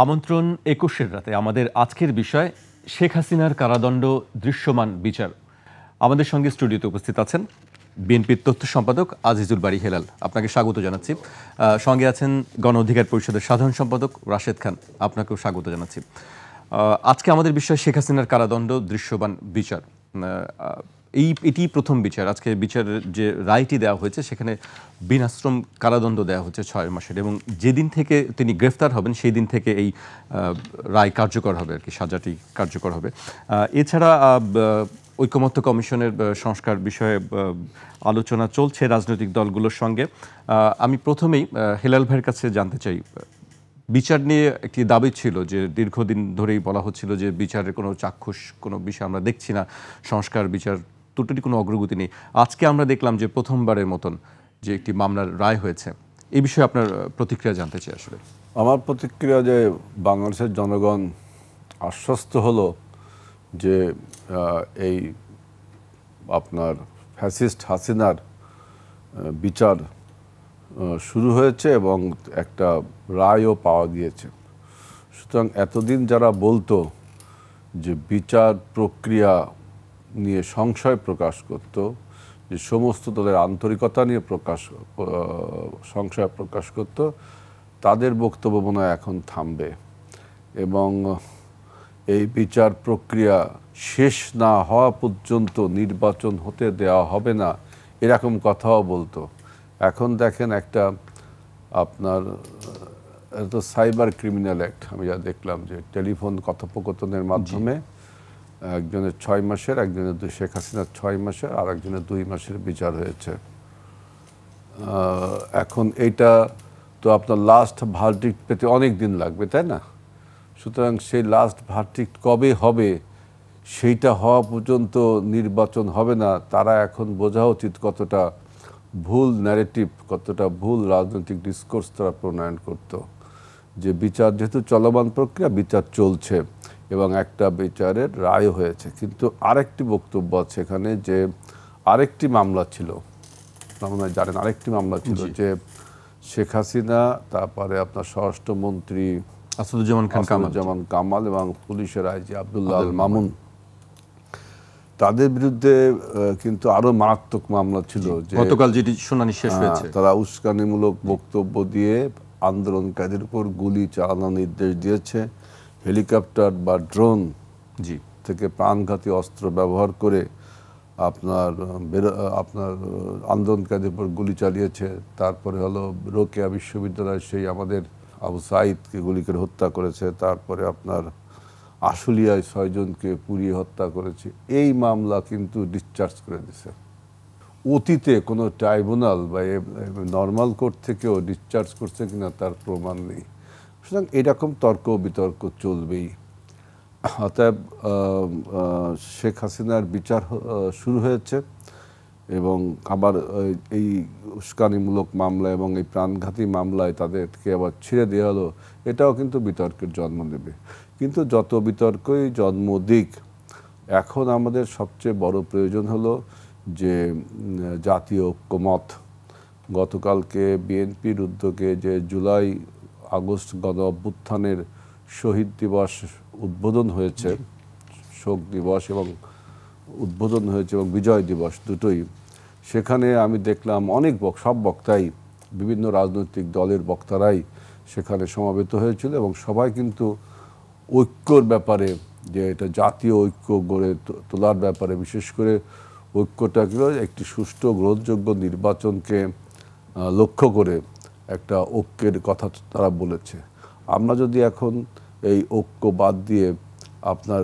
আমন্ত্রণ ২১-এর রাতে আমাদের আজকের বিষয় শেখ হাসিনার কারাদণ্ড দৃশ্যমান বিচার। আমাদের সঙ্গে স্টুডিওতে উপস্থিত আছেন বিএনপির তথ্য সম্পাদক আজিজুল বারী হেলাল, আপনাকে স্বাগত জানাচ্ছি। সঙ্গে আছেন গণ অধিকার পরিষদের সাধারণ সম্পাদক রাশেদ খান, আপনাকেও স্বাগত জানাচ্ছি। আজকে আমাদের বিষয় শেখ হাসিনার কারাদণ্ড দৃশ্যমান বিচার। এটি প্রথম বিচার। আজকে বিচারের যে রায়টি দেওয়া হয়েছে সেখানে বিনাশ্রম কারাদণ্ড দেওয়া হচ্ছে 6 মাসের, এবং যেদিন থেকে তিনি গ্রেফতার হবেন সেই দিন থেকে এই রায় কার্যকর হবে, আর কি সাজাটি কার্যকর হবে। এছাড়া ঐকমত্য কমিশনের সংস্কার বিষয়ে আলোচনা চলছে রাজনৈতিক দলগুলোর সঙ্গে। আমি প্রথমেই হেলাল ভাইয়ের কাছে জানতে চাই, বিচার নিয়ে একটি দাবি ছিল যে দীর্ঘদিন ধরেই বলা হচ্ছিল যে বিচারের কোনো চাক্ষুষ কোনো বিষয় আমরা দেখছি না, সংস্কার বিচার দুটোরই কোনো অগ্রগতি নেই। আজকে আমরা দেখলাম যে প্রথমবারের মতন যে একটি মামলার রায় হয়েছে। এই বিষয়ে আপনার প্রতিক্রিয়া জানতে চাই। আসলে আমার প্রতিক্রিয়া যে বাংলাদেশের জনগণ আশ্বস্ত হলো যে এই আপনার ফ্যাসিস্ট হাসিনার বিচার শুরু হয়েছে এবং একটা রায়ও পাওয়া গিয়েছে। সুতরাং এতদিন যারা বলতো যে বিচার প্রক্রিয়া নিয়ে সংশয় প্রকাশ করত, যে সমস্ত তাদের আন্তরিকতা নিয়ে সংশয় প্রকাশ করত, তাদের বক্তব্য মনে হয় এখন থামবে এবং এই বিচার প্রক্রিয়া শেষ না হওয়া পর্যন্ত নির্বাচন হতে দেওয়া হবে না, এরকম কথাও বলতো। এখন দেখেন একটা আপনার তো সাইবার ক্রিমিনাল অ্যাক্ট আমি যা দেখলাম, যে টেলিফোন কথোপকথনের মাধ্যমে একজনের 6 মাসের, একজনের শেখ হাসিনার 6 মাসের, আর একজনের 2 মাসের বিচার হয়েছে। এখন এইটা তো আপনার লাস্ট ভার্ডিক্ট পেতে অনেক দিন লাগবে, তাই না? সুতরাং সেই লাস্ট ভার্ডিক্ট কবে হবে সেইটা হওয়া পর্যন্ত নির্বাচন হবে না। তারা এখন বোঝা উচিত কতটা ভুল ন্যারেটিভ, কতটা ভুল রাজনৈতিক ডিসকোর্স তারা প্রণয়ন করত। যে বিচার যেহেতু চলমান প্রক্রিয়া, বিচার চলছে এবং একটা বিচারের রায় হয়েছে, কিন্তু আরেকটি বক্তব্য আছে এখানে যে আরেকটি মামলা ছিল, আপনারা জানেন আরেকটি মামলা ছিল যে শেখ হাসিনা, তারপরে আপনার স্বরাষ্ট্রমন্ত্রী আসাদুজ্জামান কামাল এবং পুলিশের আইজি আব্দুল্লাহ আল মামুন, তাদের বিরুদ্ধে কিন্তু আরো মারাত্মক মামলা ছিল। যে গতকাল যেটি শুনানি শেষ হয়েছে, তারা উস্কানিমূলক বক্তব্য দিয়ে আন্দোলনকারীদের উপর গুলি চালানোর নির্দেশ দিয়েছে, হেলিকপ্টার বা ড্রোন থেকে প্রাণঘাতী অস্ত্র ব্যবহার করে আপনার আন্দোলনকারীদের উপর গুলি চালিয়েছে। তারপরে হলো রোকেয়া বিশ্ববিদ্যালয়ের সেই আমাদের আবু সাঈদকে গুলি করে হত্যা করেছে। তারপরে আপনার আশুলিয়ায় 6 জনকে পুড়িয়ে হত্যা করেছে। এই মামলা কিন্তু ডিসচার্জ করে দিয়েছে। অতীতে কোনো ট্রাইব্যুনাল বা নর্মাল কোর্ট থেকেও ডিসচার্জ করছে কিনা তার প্রমাণ নেই। সুতরাং এরকম তর্ক বিতর্ক চলবেই। অতএব শেখ হাসিনার বিচার শুরু হয়েছে এবং আবার এই উস্কানিমূলক মামলা এবং এই প্রাণঘাতী মামলায় তাদেরকে আবার ছেড়ে দেওয়া হলো, এটাও কিন্তু বিতর্কের জন্ম দেবে। কিন্তু যত বিতর্কই জন্ম দিক, এখন আমাদের সবচেয়ে বড় প্রয়োজন হলো যে জাতীয় ঐক্যমত। গতকালকে বিএনপির উদ্যোগে যে জুলাই আগস্ট গণ অভ্যুত্থানের শহীদ দিবস উদ্বোধন হয়েছে, শোক দিবস এবং উদ্বোধন হয়েছে এবং বিজয় দিবস দুটোই, সেখানে আমি দেখলাম অনেক সব বক্তাই, বিভিন্ন রাজনৈতিক দলের বক্তারাই সেখানে সমবেত হয়েছিল এবং সবাই কিন্তু ঐক্যর ব্যাপারে, যে এটা জাতীয় ঐক্য গড়ে তোলার ব্যাপারে, বিশেষ করে ঐক্যটাকে একটি সুষ্ঠু গ্রহণযোগ্য নির্বাচনকে লক্ষ্য করে একটা ঐক্যের কথা তারা বলেছে। আমরা যদি এখন এই ঐক্য বাদ দিয়ে আপনার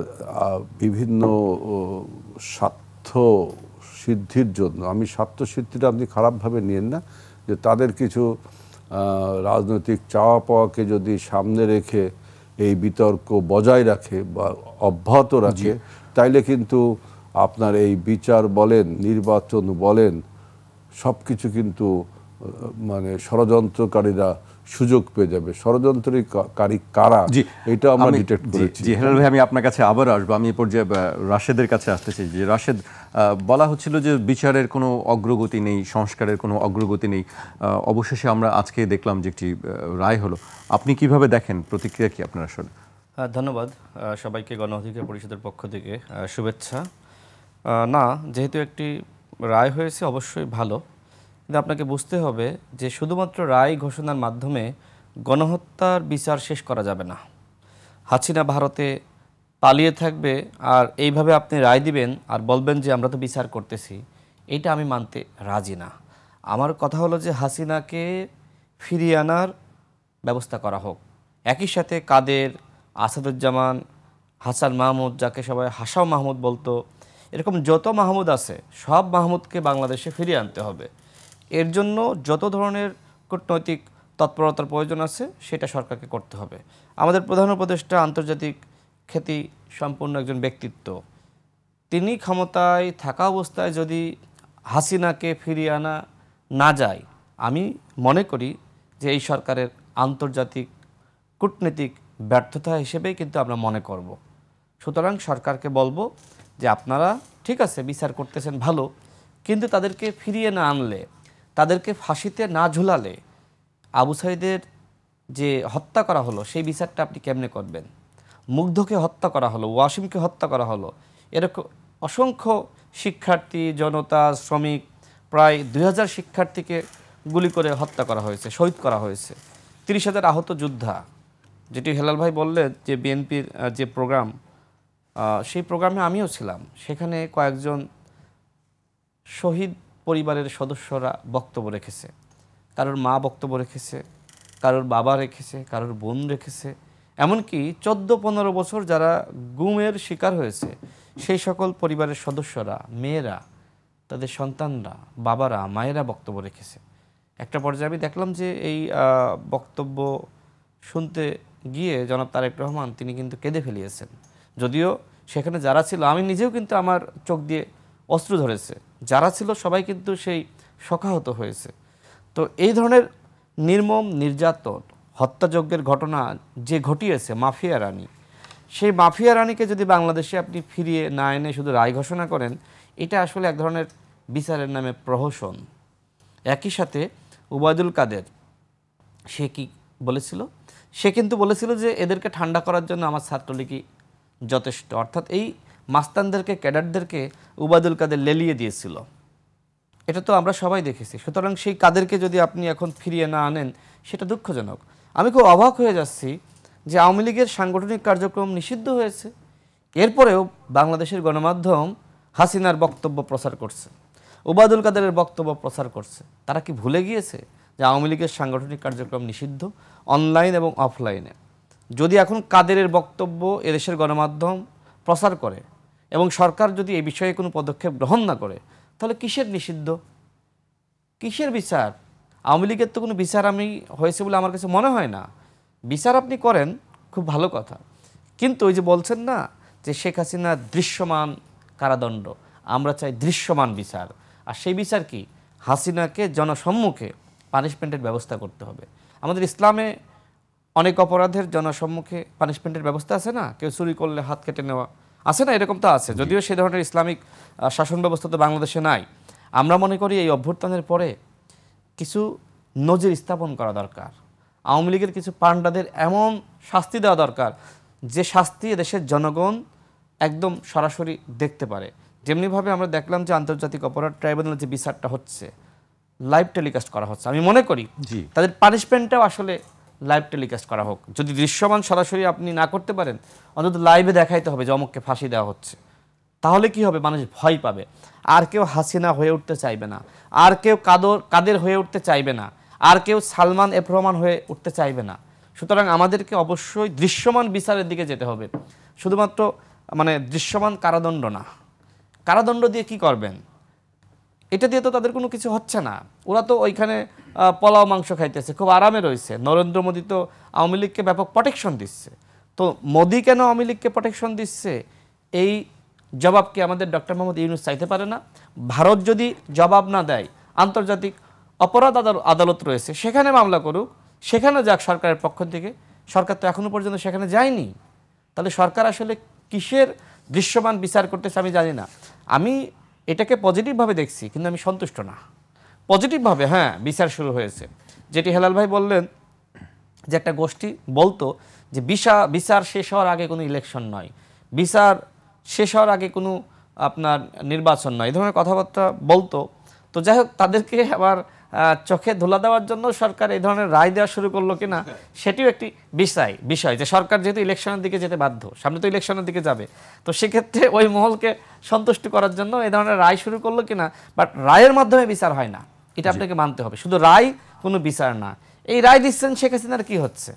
বিভিন্ন স্বার্থ সিদ্ধির জন্য, আমি স্বার্থ সিদ্ধিটা আপনি খারাপভাবে নিয়েন না, যে তাদের কিছু রাজনৈতিক চাওয়া পাওয়াকে যদি সামনে রেখে এই বিতর্ক বজায় রাখে বা অব্যাহত রাখে, তাইলে কিন্তু আপনার এই বিচার বলেন, নির্বাচন বলেন, সব কিছু কিন্তু মানে ষড়যন্ত্রকারীরা সুযোগ পেয়ে যাবে। ষড়যন্ত্রকারী কারা জি, এটা আমরা ডিটেক্ট করেছি। জি হেলাল ভাই, আমি আপনার কাছে আবার আসবো। আমি এই পর্যায়ে রাশেদের কাছে আসতেছি। যে রাশেদ, বলা হচ্ছিল যে বিচারের কোনো অগ্রগতি নেই, সংস্কারের কোনো অগ্রগতি নেই, অবশেষে আমরা আজকে দেখলাম যে একটি রায় হলো। আপনি কিভাবে দেখেন, প্রতিক্রিয়া কি আপনার আসলে? ধন্যবাদ সবাইকে গণ অধিকার পরিষদের পক্ষ থেকে শুভেচ্ছা। না, যেহেতু একটি রায় হয়েছে অবশ্যই ভালো, কিন্তু আপনাকে বুঝতে হবে যে শুধুমাত্র রায় ঘোষণার মাধ্যমে গণহত্যার বিচার শেষ করা যাবে না। হাসিনা ভারতে পালিয়ে থাকবে আর এইভাবে আপনি রায় দিবেন আর বলবেন যে আমরা তো বিচার করতেছি, এইটা আমি মানতে রাজি না। আমার কথা হলো যে হাসিনাকে ফিরিয়ে আনার ব্যবস্থা করা হোক। একই সাথে কাদের, আসাদুজ্জামান, হাসান মাহমুদ, যাকে সবাই হাসাও মাহমুদ বলতো, এরকম যত মাহমুদ আছে সব মাহমুদকে বাংলাদেশে ফিরিয়ে আনতে হবে। এর জন্য যত ধরনের কূটনৈতিক তৎপরতার প্রয়োজন আছে সেটা সরকারকে করতে হবে। আমাদের প্রধান উপদেষ্টা আন্তর্জাতিক খ্যাতি সম্পন্ন একজন ব্যক্তিত্ব, তিনি ক্ষমতায় থাকা অবস্থায় যদি হাসিনাকে ফিরিয়ে আনা না যায়, আমি মনে করি যে এই সরকারের আন্তর্জাতিক কূটনীতিক ব্যর্থতা হিসেবেই কিন্তু আমরা মনে করব। সুতরাং সরকারকে বলবো যে আপনারা ঠিক আছে বিচার করতেছেন ভালো, কিন্তু তাদেরকে ফিরিয়ে না আনলে, তাদেরকে ফাঁসিতে না ঝুলালে আবু সাঈদের যে হত্যা করা হলো সেই বিচারটা আপনি কেমনে করবেন? মুগ্ধকে হত্যা করা হলো, ওয়াসিমকে হত্যা করা হলো, এরকম অসংখ্য শিক্ষার্থী, জনতা, শ্রমিক, প্রায় 2000 শিক্ষার্থীকে গুলি করে হত্যা করা হয়েছে, শহীদ করা হয়েছে, 30,000 আহত যোদ্ধা। যেটি হেলাল ভাই বললেন যে বিএনপির যে প্রোগ্রাম, সেই প্রোগ্রামে আমিও ছিলাম। সেখানে কয়েকজন শহীদ পরিবারের সদস্যরা বক্তব্য রেখেছে, কারোর মা বক্তব্য রেখেছে, কারোর বাবা রেখেছে, কারোর বোন রেখেছে, এমনকি 14-15 বছর যারা গুমের শিকার হয়েছে সেই সকল পরিবারের সদস্যরা, মেয়েরা, তাদের সন্তানরা, বাবারা, মায়েরা বক্তব্য রেখেছে। একটা পর্যায়ে আমি দেখলাম যে এই বক্তব্য শুনতে গিয়ে জনাব তারেক রহমান তিনি কিন্তু কেঁদে ফেলিয়েছেন। যদিও সেখানে যারা ছিল, আমি নিজেও কিন্তু আমার চোখ দিয়ে অশ্রু ধরেছে, যারা ছিল সবাই কিন্তু সেই শোকাহত হয়েছে। তো এই ধরনের নির্মম নির্যাতন, হত্যাযজ্ঞের ঘটনা যে ঘটিয়েছে মাফিয়া রানী, সেই মাফিয়া রানীকে যদি বাংলাদেশে আপনি ফিরিয়ে না এনে শুধু রায় ঘোষণা করেন, এটা আসলে এক ধরনের বিচারের নামে প্রহসন। একই সাথে উবায়দুল কাদের সে কি বলেছিল? সে কিন্তু বলেছিল যে এদেরকে ঠান্ডা করার জন্য আমার ছাত্রলীগই যথেষ্ট, অর্থাৎ এই মাস্তানদেরকে, ক্যাডারদেরকে উবায়দুল কাদের লেলিয়ে দিয়েছিল। এটা তো আমরা সবাই দেখেছি। সুতরাং সেই কাদেরকে যদি আপনি এখন ফিরিয়ে না আনেন, সেটা দুঃখজনক। আমি খুব অবাক হয়ে যাচ্ছি যে আওয়ামী লীগের সাংগঠনিক কার্যক্রম নিষিদ্ধ হয়েছে, এরপরেও বাংলাদেশের গণমাধ্যম হাসিনার বক্তব্য প্রচার করছে, উবায়দুল কাদেরের বক্তব্য প্রচার করছে। তারা কি ভুলে গিয়েছে যে আওয়ামী লীগের সাংগঠনিক কার্যক্রম নিষিদ্ধ অনলাইন এবং অফলাইনে? যদি এখন কাদেরের বক্তব্য এদেশের গণমাধ্যম প্রচার করে এবং সরকার যদি এই বিষয়ে কোনো পদক্ষেপ গ্রহণ না করে, তাহলে কিসের নিষিদ্ধ, কিসের বিচার? আওয়ামী লীগের তো কোনো বিচার আমি হয়েছে বলে আমার কাছে মনে হয় না। বিচার আপনি করেন, খুব ভালো কথা, কিন্তু ওই যে বলছেন না যে শেখ হাসিনা দৃশ্যমান কারাদণ্ড, আমরা চাই দৃশ্যমান বিচার। আর সেই বিচার কি? হাসিনাকে জনসম্মুখে পানিশমেন্টের ব্যবস্থা করতে হবে। আমাদের ইসলামে অনেক অপরাধের জনসম্মুখে পানিশমেন্টের ব্যবস্থা আছে না? কেউ চুরি করলে হাত কেটে নেওয়া আছে না? এরকম তো আছে, যদিও সে ধরনের ইসলামিক শাসন ব্যবস্থা তো বাংলাদেশে নাই। আমরা মনে করি এই অভ্যুত্থানের পরে কিছু নজির স্থাপন করা দরকার। আওয়ামী লীগের কিছু পান্ডাদের এমন শাস্তি দেওয়া দরকার যে শাস্তি দেশের জনগণ একদম সরাসরি দেখতে পারে। যেমনিভাবে আমরা দেখলাম যে আন্তর্জাতিক অপরাধ ট্রাইব্যুনাল যে বিচারটা হচ্ছে, লাইভ টেলিকাস্ট করা হচ্ছে, আমি মনে করি তাদের পানিশমেন্টটাও আসলে লাইভ টেলিকাস্ট করা হোক। যদি দৃশ্যমান সরাসরি আপনি না করতে পারেন, অন্তত লাইভে দেখাইতে হবে যে অমুককে ফাঁসি দেওয়া হচ্ছে। তাহলে কি হবে? মানুষ ভয় পাবে, আর কেউ হাসিনা হয়ে উঠতে চাইবে না, আর কেউ কাদের হয়ে উঠতে চাইবে না, আর কেউ সালমান এফ রহমান হয়ে উঠতে চাইবে না। সুতরাং আমাদেরকে অবশ্যই দৃশ্যমান বিচারের দিকে যেতে হবে, শুধুমাত্র দৃশ্যমান কারাদণ্ড না। কারাদণ্ড দিয়ে কি করবেন? এটা দিয়ে তো তাদের কোনো কিছু হচ্ছে না। ওরা তো ওইখানে পোলাও মাংস খাইতেছে, খুব আরামে রয়েছে। নরেন্দ্র মোদী তো আওয়ামী লীগকে ব্যাপক প্রোটেকশন দিচ্ছে। তো মোদী কেন আওয়ামী লীগকে প্রোটেকশন দিচ্ছে, এই জবাবকে আমাদের ডক্টর মোহাম্মদ ইউনূস চাইতে পারে না? ভারত যদি জবাব না দেয়, আন্তর্জাতিক অপরাধ আদালত রয়েছে, সেখানে মামলা করুক সেখানে যাক সরকারের পক্ষ থেকে, সরকার তো এখনো পর্যন্ত সেখানে যায়নি। তাহলে সরকার আসলে কিসের দৃশ্যমান বিচার করতেছে আমি জানি না। আমি এটাকে পজিটিভভাবে দেখছি, কিন্তু আমি সন্তুষ্ট না। পজিটিভভাবে হ্যাঁ বিচার শুরু হয়েছে, যেটি হেলাল ভাই বললেন যে একটা গোষ্ঠী বলতো যে বিচার শেষ হওয়ার আগে কোনো ইলেকশন নয়, বিচার শেষ হওয়ার আগে কোনো আপনার নির্বাচন নয়, এই ধরনের কথাবার্তা বলতো। তো যাই হোক, তাদেরকে আবার চোখে ধুলা দেওয়ার জন্য সরকার এই ধরনের রায় দেওয়া শুরু করলো কিনা সেটিও একটি বিষয় যে সরকার যেহেতু ইলেকশনের দিকে যেতে বাধ্য, সামনে তো ইলেকশনের দিকে যাবে, তো সেক্ষেত্রে ওই মহলকে সন্তুষ্ট করার জন্য এই ধরনের রায় শুরু করলো কিনা। বাট রায়ের মাধ্যমে বিচার হয় না, এটা আপনাকে মানতে হবে। শুধু রায় কোনো বিচার না। এই রায় দিচ্ছেন শেখ হাসিনার কি হচ্ছে,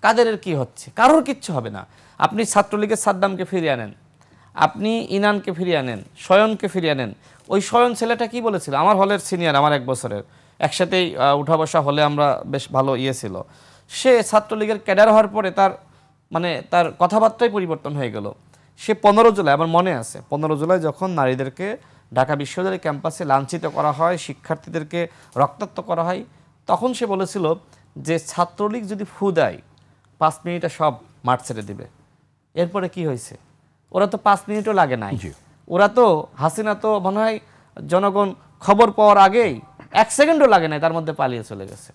কাদেরের কি হচ্ছে, কারোর কিচ্ছু হবে না। আপনি ছাত্রলীগের সাদ্দামকে ফিরিয়ে আনেন, আপনি ইনানকে ফিরিয়ে আনেন, শয়নকে ফিরিয়ে আনেন। ওই শয়ন ছেলেটা কি বলেছিল, আমার হলের সিনিয়র, আমার 1 বছরের, একসাথেই উঠা বসা হলে আমরা বেশ ভালো ছিল। সে ছাত্রলীগের ক্যাডার হওয়ার পরে তার কথাবার্তাই পরিবর্তন হয়ে গেল। সে 15 জুলাই, আমার মনে আছে, 15 জুলাই যখন নারীদেরকে ঢাকা বিশ্ববিদ্যালয় ক্যাম্পাসে লাঞ্ছিত করা হয়, শিক্ষার্থীদেরকে রক্তাক্ত করা হয়, তখন সে বলেছিল যে ছাত্রলীগ যদি ফু দেয় 5 মিনিটে সব মাঠ ছেড়ে দিবে। এরপরে কি হয়েছে? ওরা তো 5 মিনিটও লাগে নাই। ওরা তো, হাসিনা তো মনে হয় জনগণ খবর পাওয়ার আগেই 1 সেকেন্ডও লাগে নাই, তার মধ্যে পালিয়ে চলে গেছে।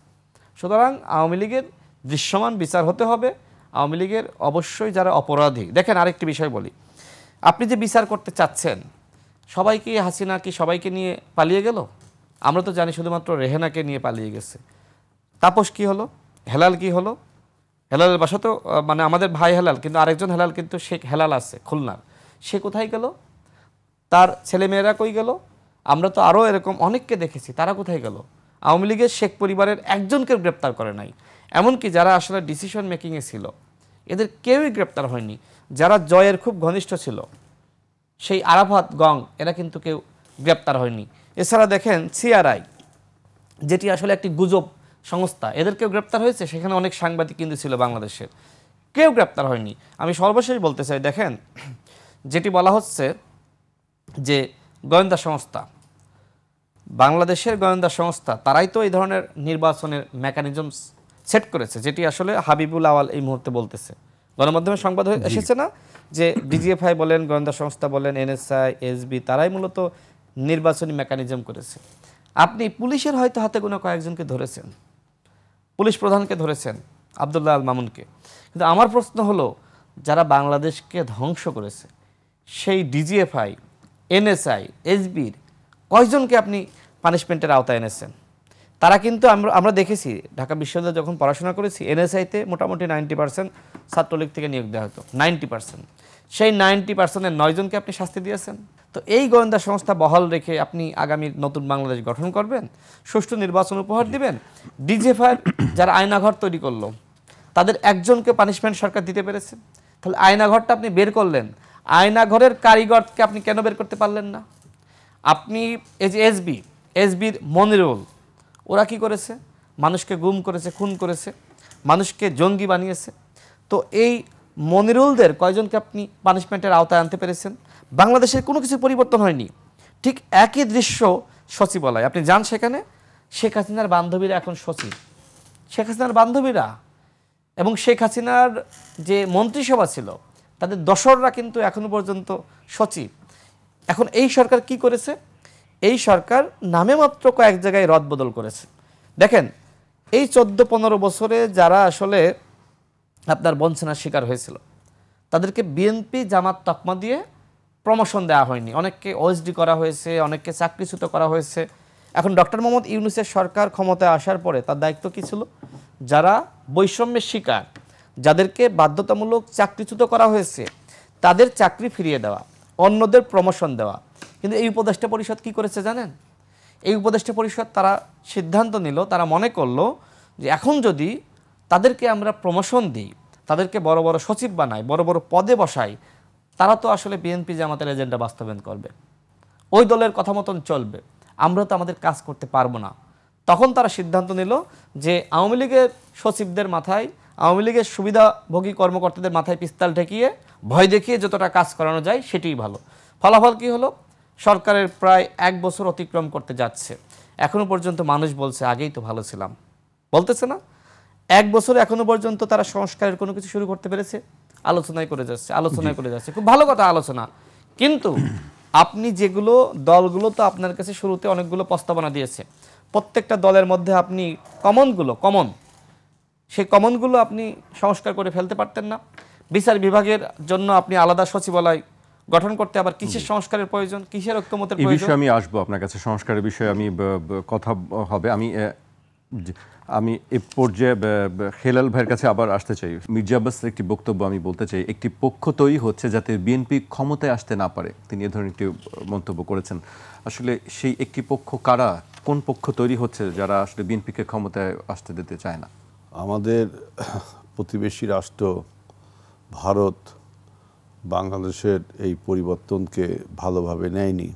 সুতরাং আওয়ামী লীগের দৃশ্যমান বিচার হতে হবে। আওয়ামী লীগের অবশ্যই যারা অপরাধী, দেখেন আরেকটি বিষয় বলি, আপনি যে বিচার করতে চাচ্ছেন, সবাইকে হাসিনা কি সবাইকে নিয়ে পালিয়ে গেল? আমরা তো জানি শুধুমাত্র রেহেনাকে নিয়ে পালিয়ে গেছে। তাপস কি হলো? হেলাল কি হলো? হেলালের বাসা তো আমাদের ভাই হেলাল, কিন্তু আরেকজন হেলাল কিন্তু শেখ হেলাল আছে খুলনার, সে কোথায় গেল? তার ছেলেমেয়েরা কই গেল? আমরা তো আরও এরকম অনেককে দেখেছি, তারা কোথায় গেল? আওয়ামী লীগের শেখ পরিবারের একজনকে গ্রেপ্তার করে নাই। এমনকি যারা আসলে ডিসিশন মেকিংয়ে ছিল, এদের কেউই গ্রেপ্তার হয়নি। যারা জয়ের খুব ঘনিষ্ঠ ছিল, সেই আরাফাত গং, এরা কিন্তু কেউ গ্রেপ্তার হয়নি। এছাড়া দেখেন সিআরআই, যেটি আসলে একটি গুজব সংস্থা, এদেরকেও গ্রেপ্তার হয়েছে। সেখানে অনেক সাংবাদিক কিন্তু ছিল বাংলাদেশের, কেউ গ্রেপ্তার হয়নি। আমি সর্বশেষ বলতে চাই, দেখেন যেটি বলা হচ্ছে যে গোয়েন্দা সংস্থা, বাংলাদেশের গোয়েন্দা সংস্থা, তারাই তো এই ধরনের নির্বাচনের মেকানিজম সেট করেছে, যেটি আসলে হাবিবুল আওয়াল এই মুহূর্তে বলতেছে। গণমাধ্যমে সংবাদ এসেছে না যে ডিজিএফআই বলেন, গোয়েন্দা সংস্থা বলেন, এনএসআই, এসবি, তারাই মূলত নির্বাচনী মেকানিজম করেছে। আপনি পুলিশের হয়তো হাতে গোনা কয়েকজনকে ধরেছেন, পুলিশ প্রধানকে ধরেছেন, আব্দুল্লাহ আল মামুনকে, কিন্তু আমার প্রশ্ন হলো, যারা বাংলাদেশকে ধ্বংস করেছে, সেই ডিজিএফআই, এনএসআই, এসবির কয়জনকে আপনি পানিশমেন্টের আওতায় এনেছেন? তারা কিন্তু আমরা দেখেছি, ঢাকা বিশ্ববিদ্যালয়ে যখন পড়াশোনা করেছি, এনএসআইতে মোটামুটি 90% ছাত্রলীগ থেকে নিয়োগ দেওয়া হতো, 90%। সেই 90%-এর 9 জনকে আপনি শাস্তি দিয়েছেন। তো এই গোয়েন্দা সংস্থা বহাল রেখে আপনি আগামী নতুন বাংলাদেশ গঠন করবেন, সুষ্ঠু নির্বাচন উপহার দিবেন। ডিজিএফআই যারা আয়নাঘর তৈরি করলো, তাদের একজনকে পানিশমেন্ট সরকার দিতে পেরেছে। তাহলে আয়নাঘরটা আপনি বের করলেন, আয়নাঘরের কারিগরকে আপনি কেন বের করতে পারলেন না? আপনি এই যে এসবির মনিরুল, ওরা কি করেছে? মানুষকে গুম করেছে, খুন করেছে, মানুষকে জঙ্গি বানিয়েছে। তো এই মনিরুলদের কয়জনকে আপনি পানিশমেন্টের আওতায় আনতে পেরেছেন? বাংলাদেশের কোনো কিছু পরিবর্তন হয়নি। ঠিক একই দৃশ্য সচিবালয়, আপনি যান সেখানে, শেখ হাসিনার বান্ধবীরা এখন সচিব, শেখ হাসিনার বান্ধবীরা, এবং শেখ হাসিনার যে মন্ত্রিসভা ছিল, তাদের দশররা কিন্তু এখনো পর্যন্ত সচিব। এখন এই সরকার কি করেছে? এই সরকার নামে মাত্র কয়েক জায়গায় রদবদল করেছে। দেখেন, এই 14-15 বছরে যারা আসলে আপনার বঞ্চনার শিকার হয়েছিল, তাদেরকে বিএনপি জামাত তকমা দিয়ে প্রমোশন দেওয়া হয়নি, অনেককে ওএসডি করা হয়েছে, অনেককে চাকরিচ্যুত করা হয়েছে। এখন ডক্টর মোহাম্মদ ইউনূসের সরকার ক্ষমতায় আসার পরে তার দায়িত্ব কী ছিল? যারা বৈষম্যের শিকার, যাদেরকে বাধ্যতামূলক চাকরিচ্যুত করা হয়েছে, তাদের চাকরি ফিরিয়ে দেওয়া, অন্যদের প্রমোশন দেওয়া। কিন্তু এই উপদেষ্টা পরিষদ কি করেছে জানেন? এই উপদেষ্টা পরিষদ তারা সিদ্ধান্ত নিল, তারা মনে করলো যে এখন যদি তাদেরকে আমরা প্রমোশন দিই, তাদেরকে বড় বড় সচিব বানাই, বড় বড় পদে বসাই, তারা তো আসলে বিএনপি জামাতের এজেন্ডা বাস্তবায়ন করবে, ওই দলের কথা মতন চলবে, আমরা তো আমাদের কাজ করতে পারবো না। তখন তারা সিদ্ধান্ত নিল যে আওয়ামী লীগের সচিবদের মাথায়, আওয়ামী লীগের সুবিধাভোগী কর্মকর্তাদের মাথায় পিস্তাল ঠেকিয়ে ভয় দেখিয়ে যতটা কাজ করানো যায় সেটাই ভালো। ফলাফল কি হলো? সরকারের প্রায় 1 বছর অতিক্রম করতে যাচ্ছে, এখনো পর্যন্ত মানুষ বলছে আগেই তো ভালো ছিলাম, বলতেছে না? 1 বছরে এখনো পর্যন্ত তারা সংস্কারের কোনো কিছু শুরু করতে পেরেছে? আলোচনায় করে যাচ্ছে খুব ভালো কথা আলোচনা, কিন্তু আপনি যেগুলো দলগুলো তো আপনার কাছে শুরুতে অনেকগুলো প্রস্তাবনা দিয়েছে, প্রত্যেকটা দলের মধ্যে আপনি কমন সেই কমনগুলো আপনি সংস্কার করে ফেলতে পারতেন না? বিচার বিভাগের জন্য আপনি আলাদা সচিবালয় গঠন করতে আবার কিসের সংস্কারের প্রয়োজন, কিসের ঐক্যমতের এই প্রয়োজন? বিষয়ে আমি আসবো আপনার কাছে, সংস্কারের বিষয়ে আমি কথা হবে। আমি এ পর্যায়ে হেলাল ভাইয়ের কাছে আবার আসতে চাই। মির্জা আব্বাসের একটি বক্তব্য আমি বলতে চাই, একটি পক্ষ তৈরি হচ্ছে যাতে বিএনপি ক্ষমতায় আসতে না পারে, তিনি এ ধরনের একটি মন্তব্য করেছেন। আসলে সেই একটি পক্ষ কারা, কোন পক্ষ তৈরি হচ্ছে যারা আসলে বিএনপিকে ক্ষমতায় আসতে দিতে চায় না? আমাদের প্রতিবেশী রাষ্ট্র ভারত বাংলাদেশের এই পরিবর্তনকে ভালোভাবে নেয়নি,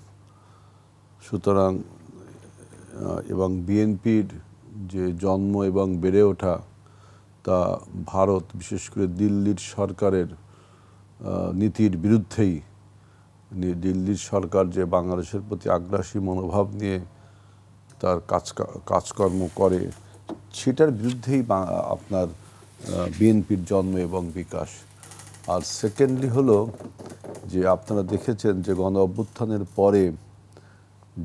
সুতরাং এবং বিএনপির যে জন্ম এবং বেড়ে ওঠা তা ভারত, বিশেষ করে দিল্লির সরকারের নীতির বিরুদ্ধেই। দিল্লির সরকার যে বাংলাদেশের প্রতি আগ্রাসী মনোভাব নিয়ে তার কাজকর্ম করে, সেটার বিরুদ্ধেই আপনার বিএনপির জন্ম এবং বিকাশ। আর সেকেন্ডলি হলো যে আপনারা দেখেছেন যে গণ অভ্যুত্থানের পরে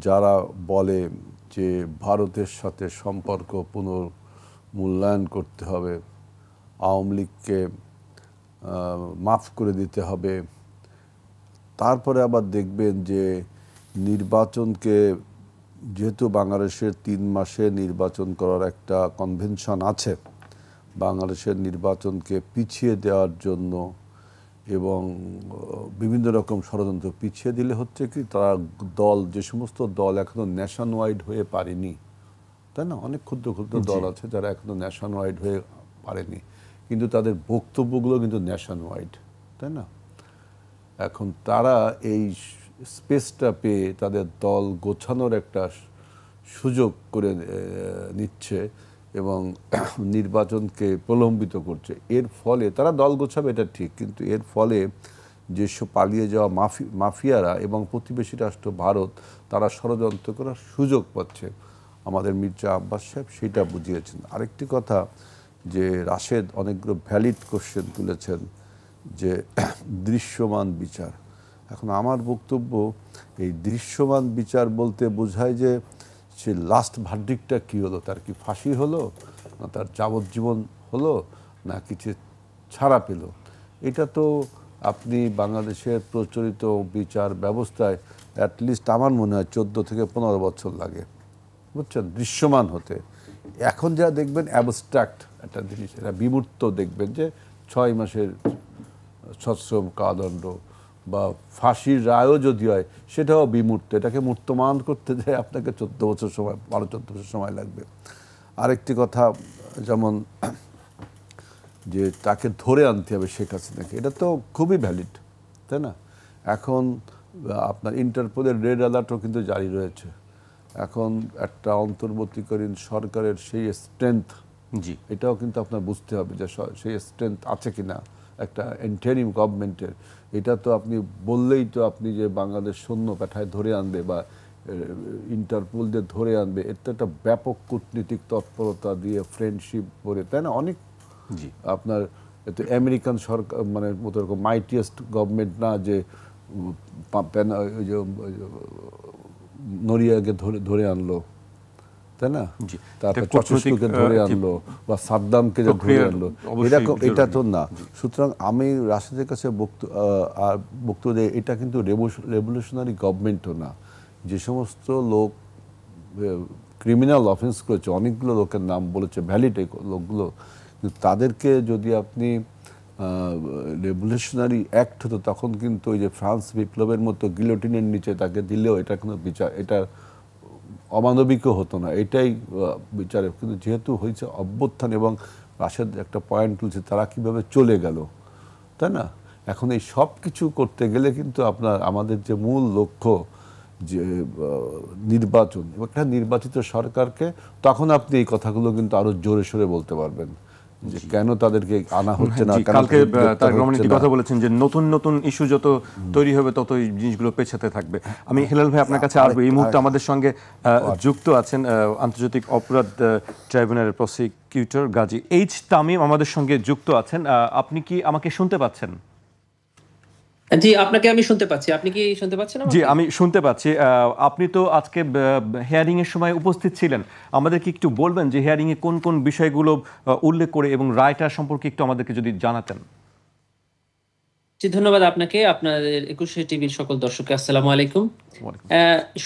যারা বলে যে ভারতের সাথে সম্পর্ক পুনর্মূল্যায়ন করতে হবে, আওয়ামী লীগকে মাফ করে দিতে হবে, তারপরে আবার দেখবেন যে নির্বাচনকে, যেহেতু বাংলাদেশের 3 মাসে নির্বাচন করার একটা কনভেনশন আছে, বাংলাদেশের নির্বাচনকে পিছিয়ে দেওয়ার জন্য এবং বিভিন্ন রকম ষড়যন্ত্র, পিছিয়ে দিলে হচ্ছে কি, তারা যে সমস্ত দল এখনো ন্যাশন ওয়াইড হয়ে পারেনি, তাই না, অনেক ক্ষুদ্র ক্ষুদ্র দল আছে যারা এখনো ন্যাশন ওয়াইড হয়ে পারেনি, কিন্তু তাদের বক্তব্যগুলো কিন্তু ন্যাশন ওয়াইড, তাই না। এখন তারা এই স্পেসটা পেয়ে তাদের দল গোছানোর একটা সুযোগ করে নিচ্ছে এবং নির্বাচনকে প্রলম্বিত করছে। এর ফলে তারা দল গোছাবে, এটা ঠিক, কিন্তু এর ফলে যেসব পালিয়ে যাওয়া মাফিয়ারা এবং প্রতিবেশী রাষ্ট্র ভারত, তারা ষড়যন্ত্র করার সুযোগ পাচ্ছে। আমাদের মির্জা আব্বাস সাহেব সেটা বুঝিয়েছেন। আরেকটি কথা, যে রাশেদ অনেকগুলো ভ্যালিড কোশ্চেন তুলেছেন যে দৃশ্যমান বিচার। এখন আমার বক্তব্য, এই দৃশ্যমান বিচার বলতে বোঝায় যে সে লাস্ট ভার্ডিক্টটা কী হলো, তার কি ফাঁসি হলো, না তার যাবজ্জীবন হলো, না কিছু ছাড়া পেল। এটা তো আপনি বাংলাদেশের প্রচলিত বিচার ব্যবস্থায় অ্যাটলিস্ট আমার মনে হয় 14 থেকে 15 বছর লাগে, বুঝছেন, দৃশ্যমান হতে। এখন যা দেখবেন অ্যাবস্ট্রাক্ট একটা জিনিস, এটা বিমূর্ত দেখবেন যে 6 মাসের সশ্রম কারাদণ্ড বা ফাঁসির রায়ও যদি হয় সেটাও বিমূর্ত, এটাকে মূর্তমান করতে যায় আপনাকে 14 বছর সময়, 12-14 বছর সময় লাগবে। আরেকটি কথা, যেমন যে তাকে ধরে আনতে হবে শেখ হাসিনাকে, এটা তো খুবই ভ্যালিড, তাই না। এখন আপনার ইন্টারপোলের রেড অ্যালার্টও কিন্তু জারি রয়েছে। এখন একটা অন্তর্বর্তীকালীন সরকারের সেই স্ট্রেংথ, এটাও কিন্তু আপনার বুঝতে হবে যে সেই স্ট্রেংথ আছে কিনা একটা ইন্টারিম গভর্নমেন্টের। এটা তো আপনি বললেই তো আপনি যে বাংলাদেশ সৈন্য পাঠায় ধরে আনবে বা ইন্টারপোল দিয়ে ধরে আনবে, এর তো একটা ব্যাপক কূটনীতিক তৎপরতা দিয়ে ফ্রেন্ডশিপ করে, তাই না। অনেক আপনার এতে আমেরিকান সরকার মানে মতো এরকম মাইটিয়েস্ট গভর্নমেন্ট না যে নরিয়াকে ধরে আনলো, তাই না, তারপর চশমকে ধরে আনলো বা সাদ্দামকে যে ধরে আনলো, এরকম, এটা তো না। সুতরাং আমি রাশেদের কাছে বক্তব্য দেই, এটা কিন্তু রেভলিউশনারি গভর্নমেন্টও না। যে সমস্ত লোক ক্রিমিনাল অফেন্স করেছে, অনেকগুলো লোকের নাম বলেছে, ভ্যালিড এই লোকগুলো, কিন্তু তাদেরকে যদি আপনি রেভলিউশনারি অ্যাক্ট হতো, তখন কিন্তু ওই যে ফ্রান্স বিপ্লবের মতো গিলোটিনের নিচে তাকে দিলেও এটা কোনো বিচার, এটা অমানবিকও হতো না, এটাই বিচারে। কিন্তু যেহেতু হয়েছে অভ্যুত্থান, এবং রাশেদ একটা পয়েন্ট তুলছে তারা কিভাবে চলে গেল, তাই না। এখন এই সব কিছু করতে গেলে কিন্তু আমাদের যে মূল লক্ষ্য যে নির্বাচন এবং একটা নির্বাচিত সরকারকে, তখন আপনি এই কথাগুলো কিন্তু আরও জোরে সোরে বলতে পারবেন যে কেন তাদেরকে আনা হচ্ছে না, জি, কেন কালকে তাদের গ্রেপ্তার তারেক রহমান হচ্ছে একটি না। কথা বলেছেন যে নতুন নতুন ইস্যু যত তৈরি হবে তত এই জিনিসগুলো পেছাতে থাকবে। আমি হেলাল ভাই আপনার কাছে আসবো। এই মুহূর্তে আমাদের সঙ্গে যুক্ত আছেন আন্তর্জাতিক অপরাধ ট্রাইব্যুনালের প্রসিকিউটর গাজী এইচ তামিম আমাদের সঙ্গে যুক্ত আছেন। আপনি কি আমাকে শুনতে পাচ্ছেন? জি, আপনাকে আমি শুনতে পাচ্ছি। আপনি কি শুনতে পাচ্ছেন আমাকে? জি, আমি শুনতে পাচ্ছি। আপনি তো আজকে হিয়ারিং এর সময় উপস্থিত ছিলেন। আমাদেরকে একটু বলবেন যে হিয়ারিং এ কোন কোন বিষয়গুলো উল্লেখ করে এবং রায়টা সম্পর্কে একটু আমাদেরকে যদি জানাতেন। জি, ধন্যবাদ আপনাকে, আপনাদের ২১ টিভির সকল দর্শককে আসসালামু আলাইকুম।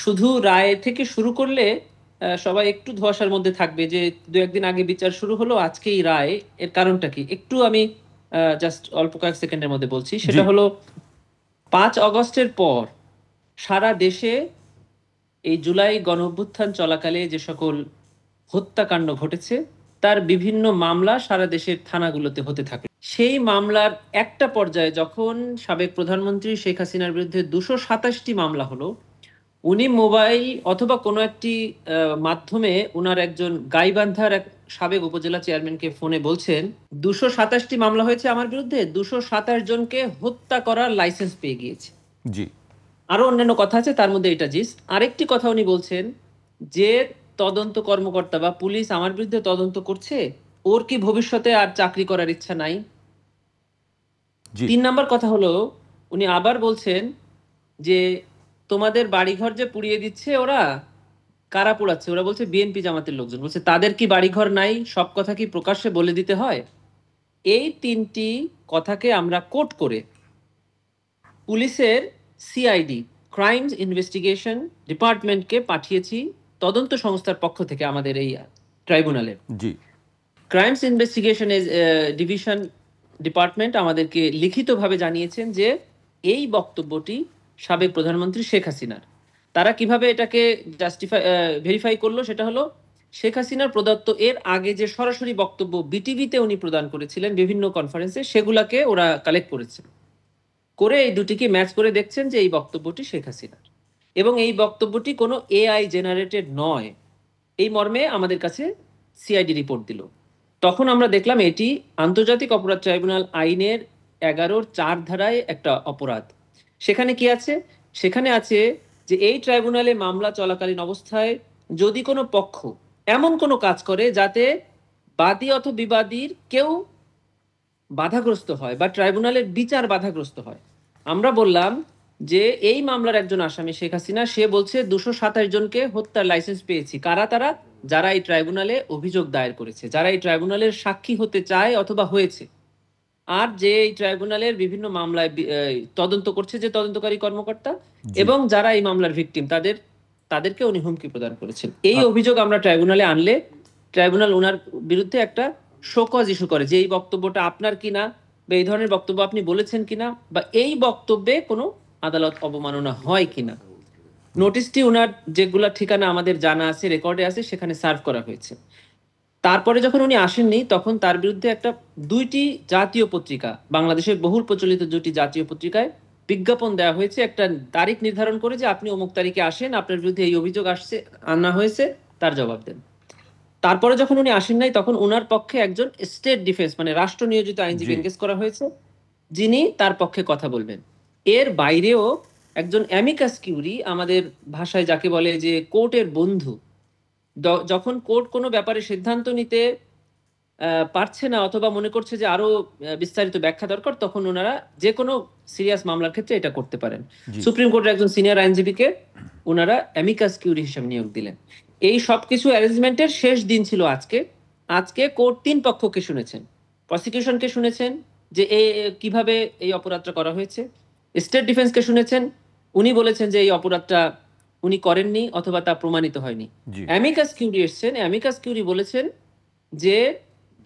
শুধু রায় থেকে শুরু করলে সবাই একটু ধোঁয়াশার মধ্যে থাকবে যে দু একদিন আগে বিচার শুরু হলো, আজকেই রায়। এর কারণটা কি একটু আমি জাস্ট অল্প কয়েক সেকেন্ডের মধ্যে বলছি। সেটা হলো ৫ অগস্টের পর সারা দেশে এই জুলাই গণঅভ্যুত্থান চলাকালে যে সকল হত্যাকাণ্ড ঘটেছে তার বিভিন্ন মামলা সারা দেশের থানাগুলোতে হতে থাকে। সেই মামলার একটা পর্যায়ে যখন সাবেক প্রধানমন্ত্রী শেখ হাসিনার বিরুদ্ধে ২২৭টি মামলা হলো, উনি মোবাইল অথবা কোনো একটি মাধ্যমে উনার একজন গাইবান্ধার এক সাবেক উপজেলা চেয়ারম্যানকে ফোনে বলছেন ২২৭টি মামলা হয়েছে আমার বিরুদ্ধে, ২২৭ জনকে হত্যা করার লাইসেন্স পেয়ে গিয়েছে। জি, আরো অন্যান্য কথা আছে, তার মধ্যে এটা জিস্ট। আরেকটি কথা উনি বলছেন যে তদন্ত কর্মকর্তা বা পুলিশ আমার বিরুদ্ধে তদন্ত করছে, ওর কি ভবিষ্যতে আর চাকরি করার ইচ্ছা নাই? জি, ৩ নাম্বার কথা হলো উনি আবার বলছেন যে তোমাদের বাড়িঘর যে পুড়িয়ে দিচ্ছে ওরা, কারা পোড়াচ্ছে? ওরা বলছে বিএনপি জামাতের লোকজন। বলছে তাদের কি বাড়িঘর নাই? সব কথা কি প্রকাশ্যে বলে দিতে হয়? এই ৩টি কথাকে আমরা কোট করে পুলিশের সিআইডি ক্রাইমস ইনভেস্টিগেশন ডিপার্টমেন্টকে পাঠিয়েছি তদন্ত সংস্থার পক্ষ থেকে আমাদের এই ট্রাইব্যুনালে। জি, ক্রাইমস ইনভেস্টিগেশন ডিভিশন ডিপার্টমেন্ট আমাদেরকে লিখিতভাবে জানিয়েছেন যে এই বক্তব্যটি সাবেক প্রধানমন্ত্রী শেখ হাসিনার। তারা কিভাবে এটাকে ভেরিফাই করলো সেটা হলো শেখ হাসিনার প্রদত্ত এর আগে যে সরাসরি বক্তব্য বিটিভিতে উনি প্রদান করেছিলেন বিভিন্ন কনফারেন্সে, সেগুলাকে ওরা কালেক্ট করেছে, করে এই দুটিকে ম্যাচ করে দেখছেন যে এই বক্তব্যটি শেখ হাসিনার এবং এই বক্তব্যটি কোনো এআই জেনারেটেড নয়, এই মর্মে আমাদের কাছে সিআইডি রিপোর্ট দিল। তখন আমরা দেখলাম এটি আন্তর্জাতিক অপরাধ ট্রাইব্যুনাল আইনের ১১(৪) ধারায় একটা অপরাধ। সেখানে কি আছে? সেখানে আছে যে এই ট্রাইব্যুনালে মামলা চলাকালীন অবস্থায় যদি কোনো পক্ষ এমন কোনো কাজ করে যাতে বাদী অথবা বিবাদীর কেউ বাধাগ্রস্ত হয় বা ট্রাইব্যুনালের বিচার বাধাগ্রস্ত হয়। আমরা বললাম যে এই মামলার একজন আসামি শেখ হাসিনা, সে বলছে ২২৭ জনকে হত্যার লাইসেন্স পেয়েছি। কারা তারা? যারা এই ট্রাইব্যুনালে অভিযোগ দায়ের করেছে, যারা এই ট্রাইব্যুনালের সাক্ষী হতে চায় অথবা হয়েছে, আর যে এই ট্রাইব্যুনালের বিভিন্ন মামলায় তদন্ত করছে যে তদন্তকারী কর্মকর্তা, এবং যারা এই মামলার ভিকটিম তাদেরকে উনি হুমকি প্রদান করেছেন। এই অভিযোগ আমরা ট্রাইব্যুনালে আনলে ট্রাইব্যুনাল ওনার বিরুদ্ধে একটা শোকজ ইস্যু করে যে এই বক্তব্যটা আপনার কিনা, বা এই ধরনের বক্তব্য আপনি বলেছেন কিনা, বা এই বক্তব্যে কোনো আদালত অবমাননা হয় কিনা। নোটিশটি ওনার যেগুলা ঠিকানা আমাদের জানা আছে, রেকর্ডে আছে, সেখানে সার্ভ করা হয়েছে। তারপরে যখন উনি আসেননি তখন তার বিরুদ্ধে একটা ২টি জাতীয় পত্রিকা, বাংলাদেশের বহুল প্রচলিত ২টি জাতীয় পত্রিকায় বিজ্ঞাপন দেওয়া হয়েছে একটা তারিখ নির্ধারণ করে যে আপনি অমুক তারিখে আসেন, আপনার বিরুদ্ধে এই অভিযোগ আনা হয়েছে, তার জবাব দেন। তারপরে যখন উনি আসেন নাই তখন ওনার পক্ষে একজন স্টেট ডিফেন্স মানে রাষ্ট্র নিয়োজিত আইনজীবী এনগেজ করা হয়েছে, যিনি তার পক্ষে কথা বলবেন। এর বাইরেও একজন অ্যামিকাস কিউরি, আমাদের ভাষায় যাকে বলে যে কোর্টের বন্ধু, যখন কোর্ট কোনো ব্যাপারে সিদ্ধান্ত নিতে পারছে না অথবা মনে করছে যে আরো বিস্তারিত ব্যাখ্যা দরকার, তখন ওনারা যে কোনো সিরিয়াস মামলার ক্ষেত্রে এটা করতে পারেন। সুপ্রিম কোর্টের একজন সিনিয়র আইনজীবীকে ওনারা অ্যামিকাস কিউরি হিসেবে নিয়োগ দিলেন। এই সবকিছু অ্যারেঞ্জমেন্টের শেষ দিন ছিল আজকে। আজকে কোর্ট ৩ পক্ষকে শুনেছেন, প্রসিকিউশনকে শুনেছেন যে কিভাবে এই অপরাধটা করা হয়েছে, স্টেট ডিফেন্সকে শুনেছেন, উনি বলেছেন যে এই অপরাধটা উনি করেননি অথবা তা প্রমাণিত হয়নি। অ্যামিকাস কিউরি এসছেন, অ্যামিকাস কিউরি বলেছেন যে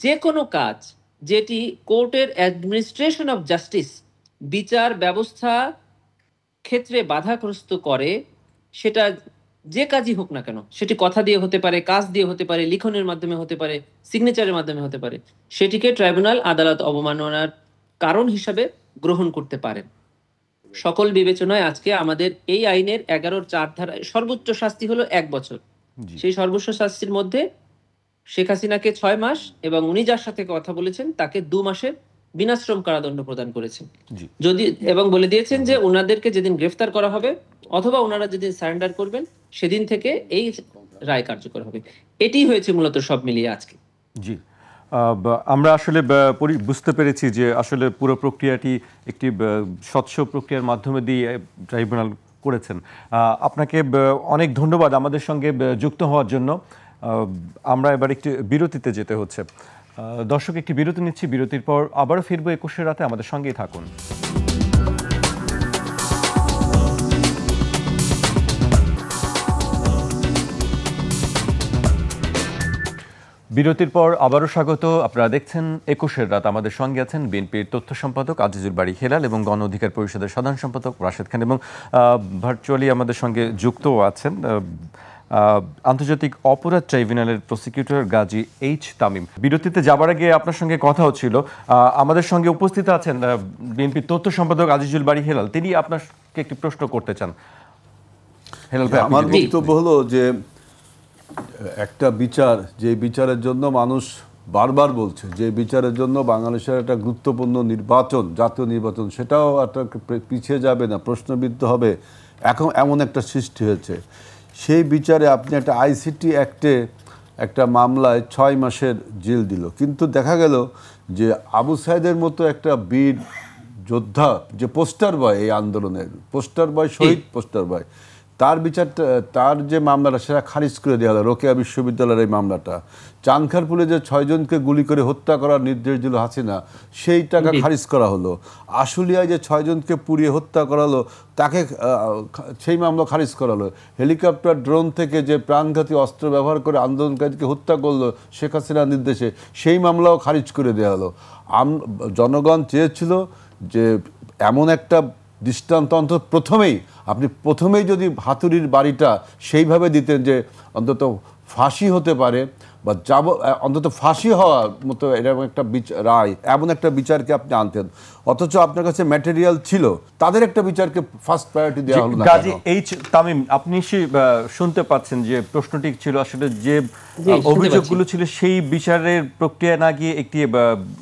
যে কোনো কাজ যেটি কোর্টের অ্যাডমিনিস্ট্রেশন অফ জাস্টিস বিচার ব্যবস্থা ক্ষেত্রে বাধাগ্রস্ত করে, সেটা যে কাজই হোক না কেন, সেটি কথা দিয়ে হতে পারে, কাজ দিয়ে হতে পারে, লিখনের মাধ্যমে হতে পারে, সিগনেচারের মাধ্যমে হতে পারে, সেটিকে ট্রাইব্যুনাল আদালত অবমাননার কারণ হিসাবে গ্রহণ করতে পারেন। সকল বিবেচনায় আজকে আমাদের এই আইনের ১১(৪) ধারায় সর্বোচ্চ শাস্তি হলো ১ বছর। সেই সর্বোচ্চ শাস্তির মধ্যে শেখ হাসিনাকে 6 মাস এবং উনি যার সাথে কথা বলেছেন তাকে 2 মাসের বিনাশ্রম কারাদণ্ড প্রদান করেছেন। জি যদি এবং বলে দিয়েছেন যে ওনাদেরকে যেদিন গ্রেফতার করা হবে অথবা ওনারা যেদিন সারেন্ডার করবেন সেদিন থেকে এই রায় কার্যকর হবে। এটি হয়েছে মূলত সব মিলিয়ে আজকে। জি আমরা আসলে বুঝতে পেরেছি যে আসলে পুরো প্রক্রিয়াটি একটি স্বচ্ছ প্রক্রিয়ার মাধ্যমে দিয়ে ট্রাইব্যুনাল করেছেন। আপনাকে অনেক ধন্যবাদ আমাদের সঙ্গে যুক্ত হওয়ার জন্য। আমরা এবার একটি বিরতিতে যেতে হচ্ছে। দর্শক, একটি বিরতি নিচ্ছি, বিরতির পর আবারও ফিরবো 21 রাতে, আমাদের সঙ্গেই থাকুন। বিরতির পর আবারও স্বাগত। আপনারা দেখছেন 21 রাত, আমাদের সঙ্গে আছেন বিএনপির তথ্য সম্পাদক আজিজুল বারী হেলাল এবং গণ অধিকার পরিষদের সাধারণ সম্পাদক রাশেদ খান, এবং ভার্চুয়ালি আমাদের সঙ্গে যুক্তও আছেন আন্তর্জাতিক অপরাধ ট্রাইব্যুনালের প্রসিকিউটর গাজী এইচ তামিম। বিরতিতে যাবার আগে আপনার সঙ্গে কথা হচ্ছিল, আমাদের সঙ্গে উপস্থিত আছেন বিএনপির তথ্য সম্পাদক আজিজুল বারী হেলাল। তিনি আপনাকে একটি প্রশ্ন করতে চান। হেলাল ভাই, আমার বক্তব্য হলো যে একটা বিচার, যে বিচারের জন্য মানুষ বারবার বলছে, যে বিচারের জন্য বাংলাদেশের একটা গুরুত্বপূর্ণ নির্বাচন, জাতীয় নির্বাচন, সেটাও একটা পিছিয়ে যাবে না, প্রশ্নবিদ্ধ হবে, এখন এমন একটা সৃষ্টি হয়েছে। সেই বিচারে আপনি একটা আইসিটি অ্যাক্টে একটা মামলায় 6 মাসের জেল দিল, কিন্তু দেখা গেল যে আবু সাইদের মতো একটা বীর যোদ্ধা, যে পোস্টার বয় এই আন্দোলনের, পোস্টার বয়, শহীদ পোস্টার বয়, তার বিচারটা, তার যে মামলাটা সেটা খারিজ করে দেওয়া হলো। রোকেয়া বিশ্ববিদ্যালয়ের এই মামলাটা, চানখারপুলে যে 6 জনকে গুলি করে হত্যা করার নির্দেশ দিল হাসিনা, সেইটাকে খারিজ করা হলো। আশুলিয়ায় যে 6 জনকে পুড়িয়ে হত্যা করা হলো, তাকে সেই মামলা খারিজ করা হলো। হেলিকপ্টার, ড্রোন থেকে যে প্রাণঘাতী অস্ত্র ব্যবহার করে আন্দোলনকারীকে হত্যা করলো শেখ হাসিনার নির্দেশে, সেই মামলাও খারিজ করে দেওয়া হলো। জনগণ চেয়েছিল যে এমন একটা দৃষ্টান্ত অন্তত প্রথমেই যদি হাতুড়ির বাড়িটা সেইভাবে দিতেন যে অন্তত ফাঁসি হতে পারে, বা অন্তত ফাঁসি হওয়ার মতো এরকম একটা রায়, এমন একটা বিচারকে আপনি আনতেন। অথচ আপনার কাছে ম্যাটেরিয়াল ছিল, তাদের একটা বিচারকে ফার্স্ট প্রায়োরিটি দেওয়া হলো না। গাজী এইচ তামিম, আপনি শুনতে পাচ্ছেন যে প্রশ্নটি ছিল আসলে যে অভিযোগগুলো ছিল সেই বিচারের প্রক্রিয়া না গিয়ে একটি,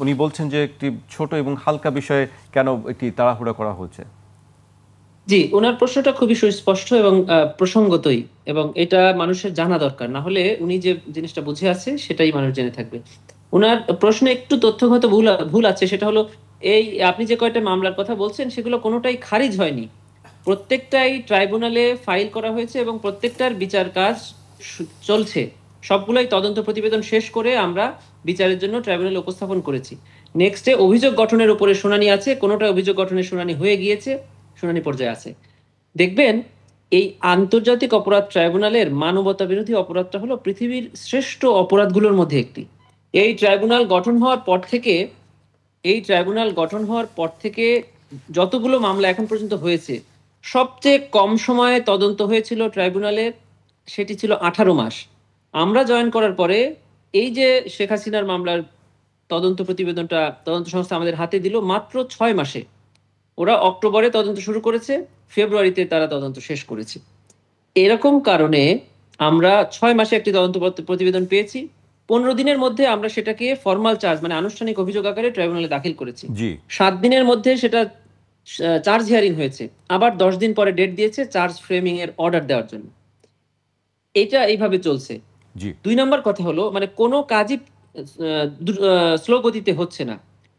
উনি বলছেন যে একটি ছোট এবং হালকা বিষয়ে কেন একটি তাড়াহুড়া করা হচ্ছে। জি, ওনার প্রশ্নটা খুবই সুস্পষ্ট এবং প্রসঙ্গতই, এবং এটা মানুষের জানা দরকার, না হলে উনি যে জিনিসটা বুঝে আছে সেটাই মানুষ জেনে থাকবে। ওনার প্রশ্নে একটু তথ্যগত ভুল আছে, সেটা হলো এই আপনি যে কয়টা মামলার কথা বলছেন সেগুলো কোনোটাই খারিজ হয়নি, প্রত্যেকটাই ট্রাইব্যুনালে ফাইল করা হয়েছে এবং প্রত্যেকটার বিচার কাজ চলছে। সবগুলোই তদন্ত প্রতিবেদন শেষ করে আমরা বিচারের জন্য ট্রাইব্যুনালে উপস্থাপন করেছি। নেক্সটে অভিযোগ গঠনের উপরে শুনানি আছে, কোনোটা অভিযোগ গঠনের শুনানি হয়ে গিয়েছে, শুনানি পর্যায়ে আছে। দেখবেন এই আন্তর্জাতিক অপরাধ ট্রাইব্যুনালের মানবতা বিরোধী অপরাধটা হলো পৃথিবীর শ্রেষ্ঠ অপরাধগুলোর মধ্যে একটি। এই ট্রাইব্যুনাল গঠন হওয়ার পর থেকে যতগুলো মামলা এখন পর্যন্ত হয়েছে, সবচেয়ে কম সময়ে তদন্ত হয়েছিল ট্রাইব্যুনালে, সেটি ছিল 18 মাস। আমরা জয়েন করার পরে এই যে শেখ হাসিনার মামলার তদন্ত প্রতিবেদনটা তদন্ত সংস্থা আমাদের হাতে দিল মাত্র 6 মাসে। ওরা অক্টোবরে তদন্ত শুরু করেছে, ফেব্রুয়ারিতে তারা তদন্ত শেষ করেছে। এরকম কারণে আমরা 6 মাসে একটি তদন্ত প্রতিবেদন পেয়েছি। 15 দিনের মধ্যে আমরা সেটাকে ফর্মাল চার্জ, মানে আনুষ্ঠানিক অভিযোগ আকারে ট্রাইব্যুনালে দাখিল করেছি। 7 দিনের মধ্যে সেটা চার্জ হিয়ারিং হয়েছে, আবার 10 দিন পরে ডেট দিয়েছে চার্জ ফ্রেমিং এর অর্ডার দেওয়ার জন্য। এটা এইভাবে চলছে। 2 নম্বর কথা হলো, মানে কোনো কাজই স্লো গতিতে হচ্ছে না।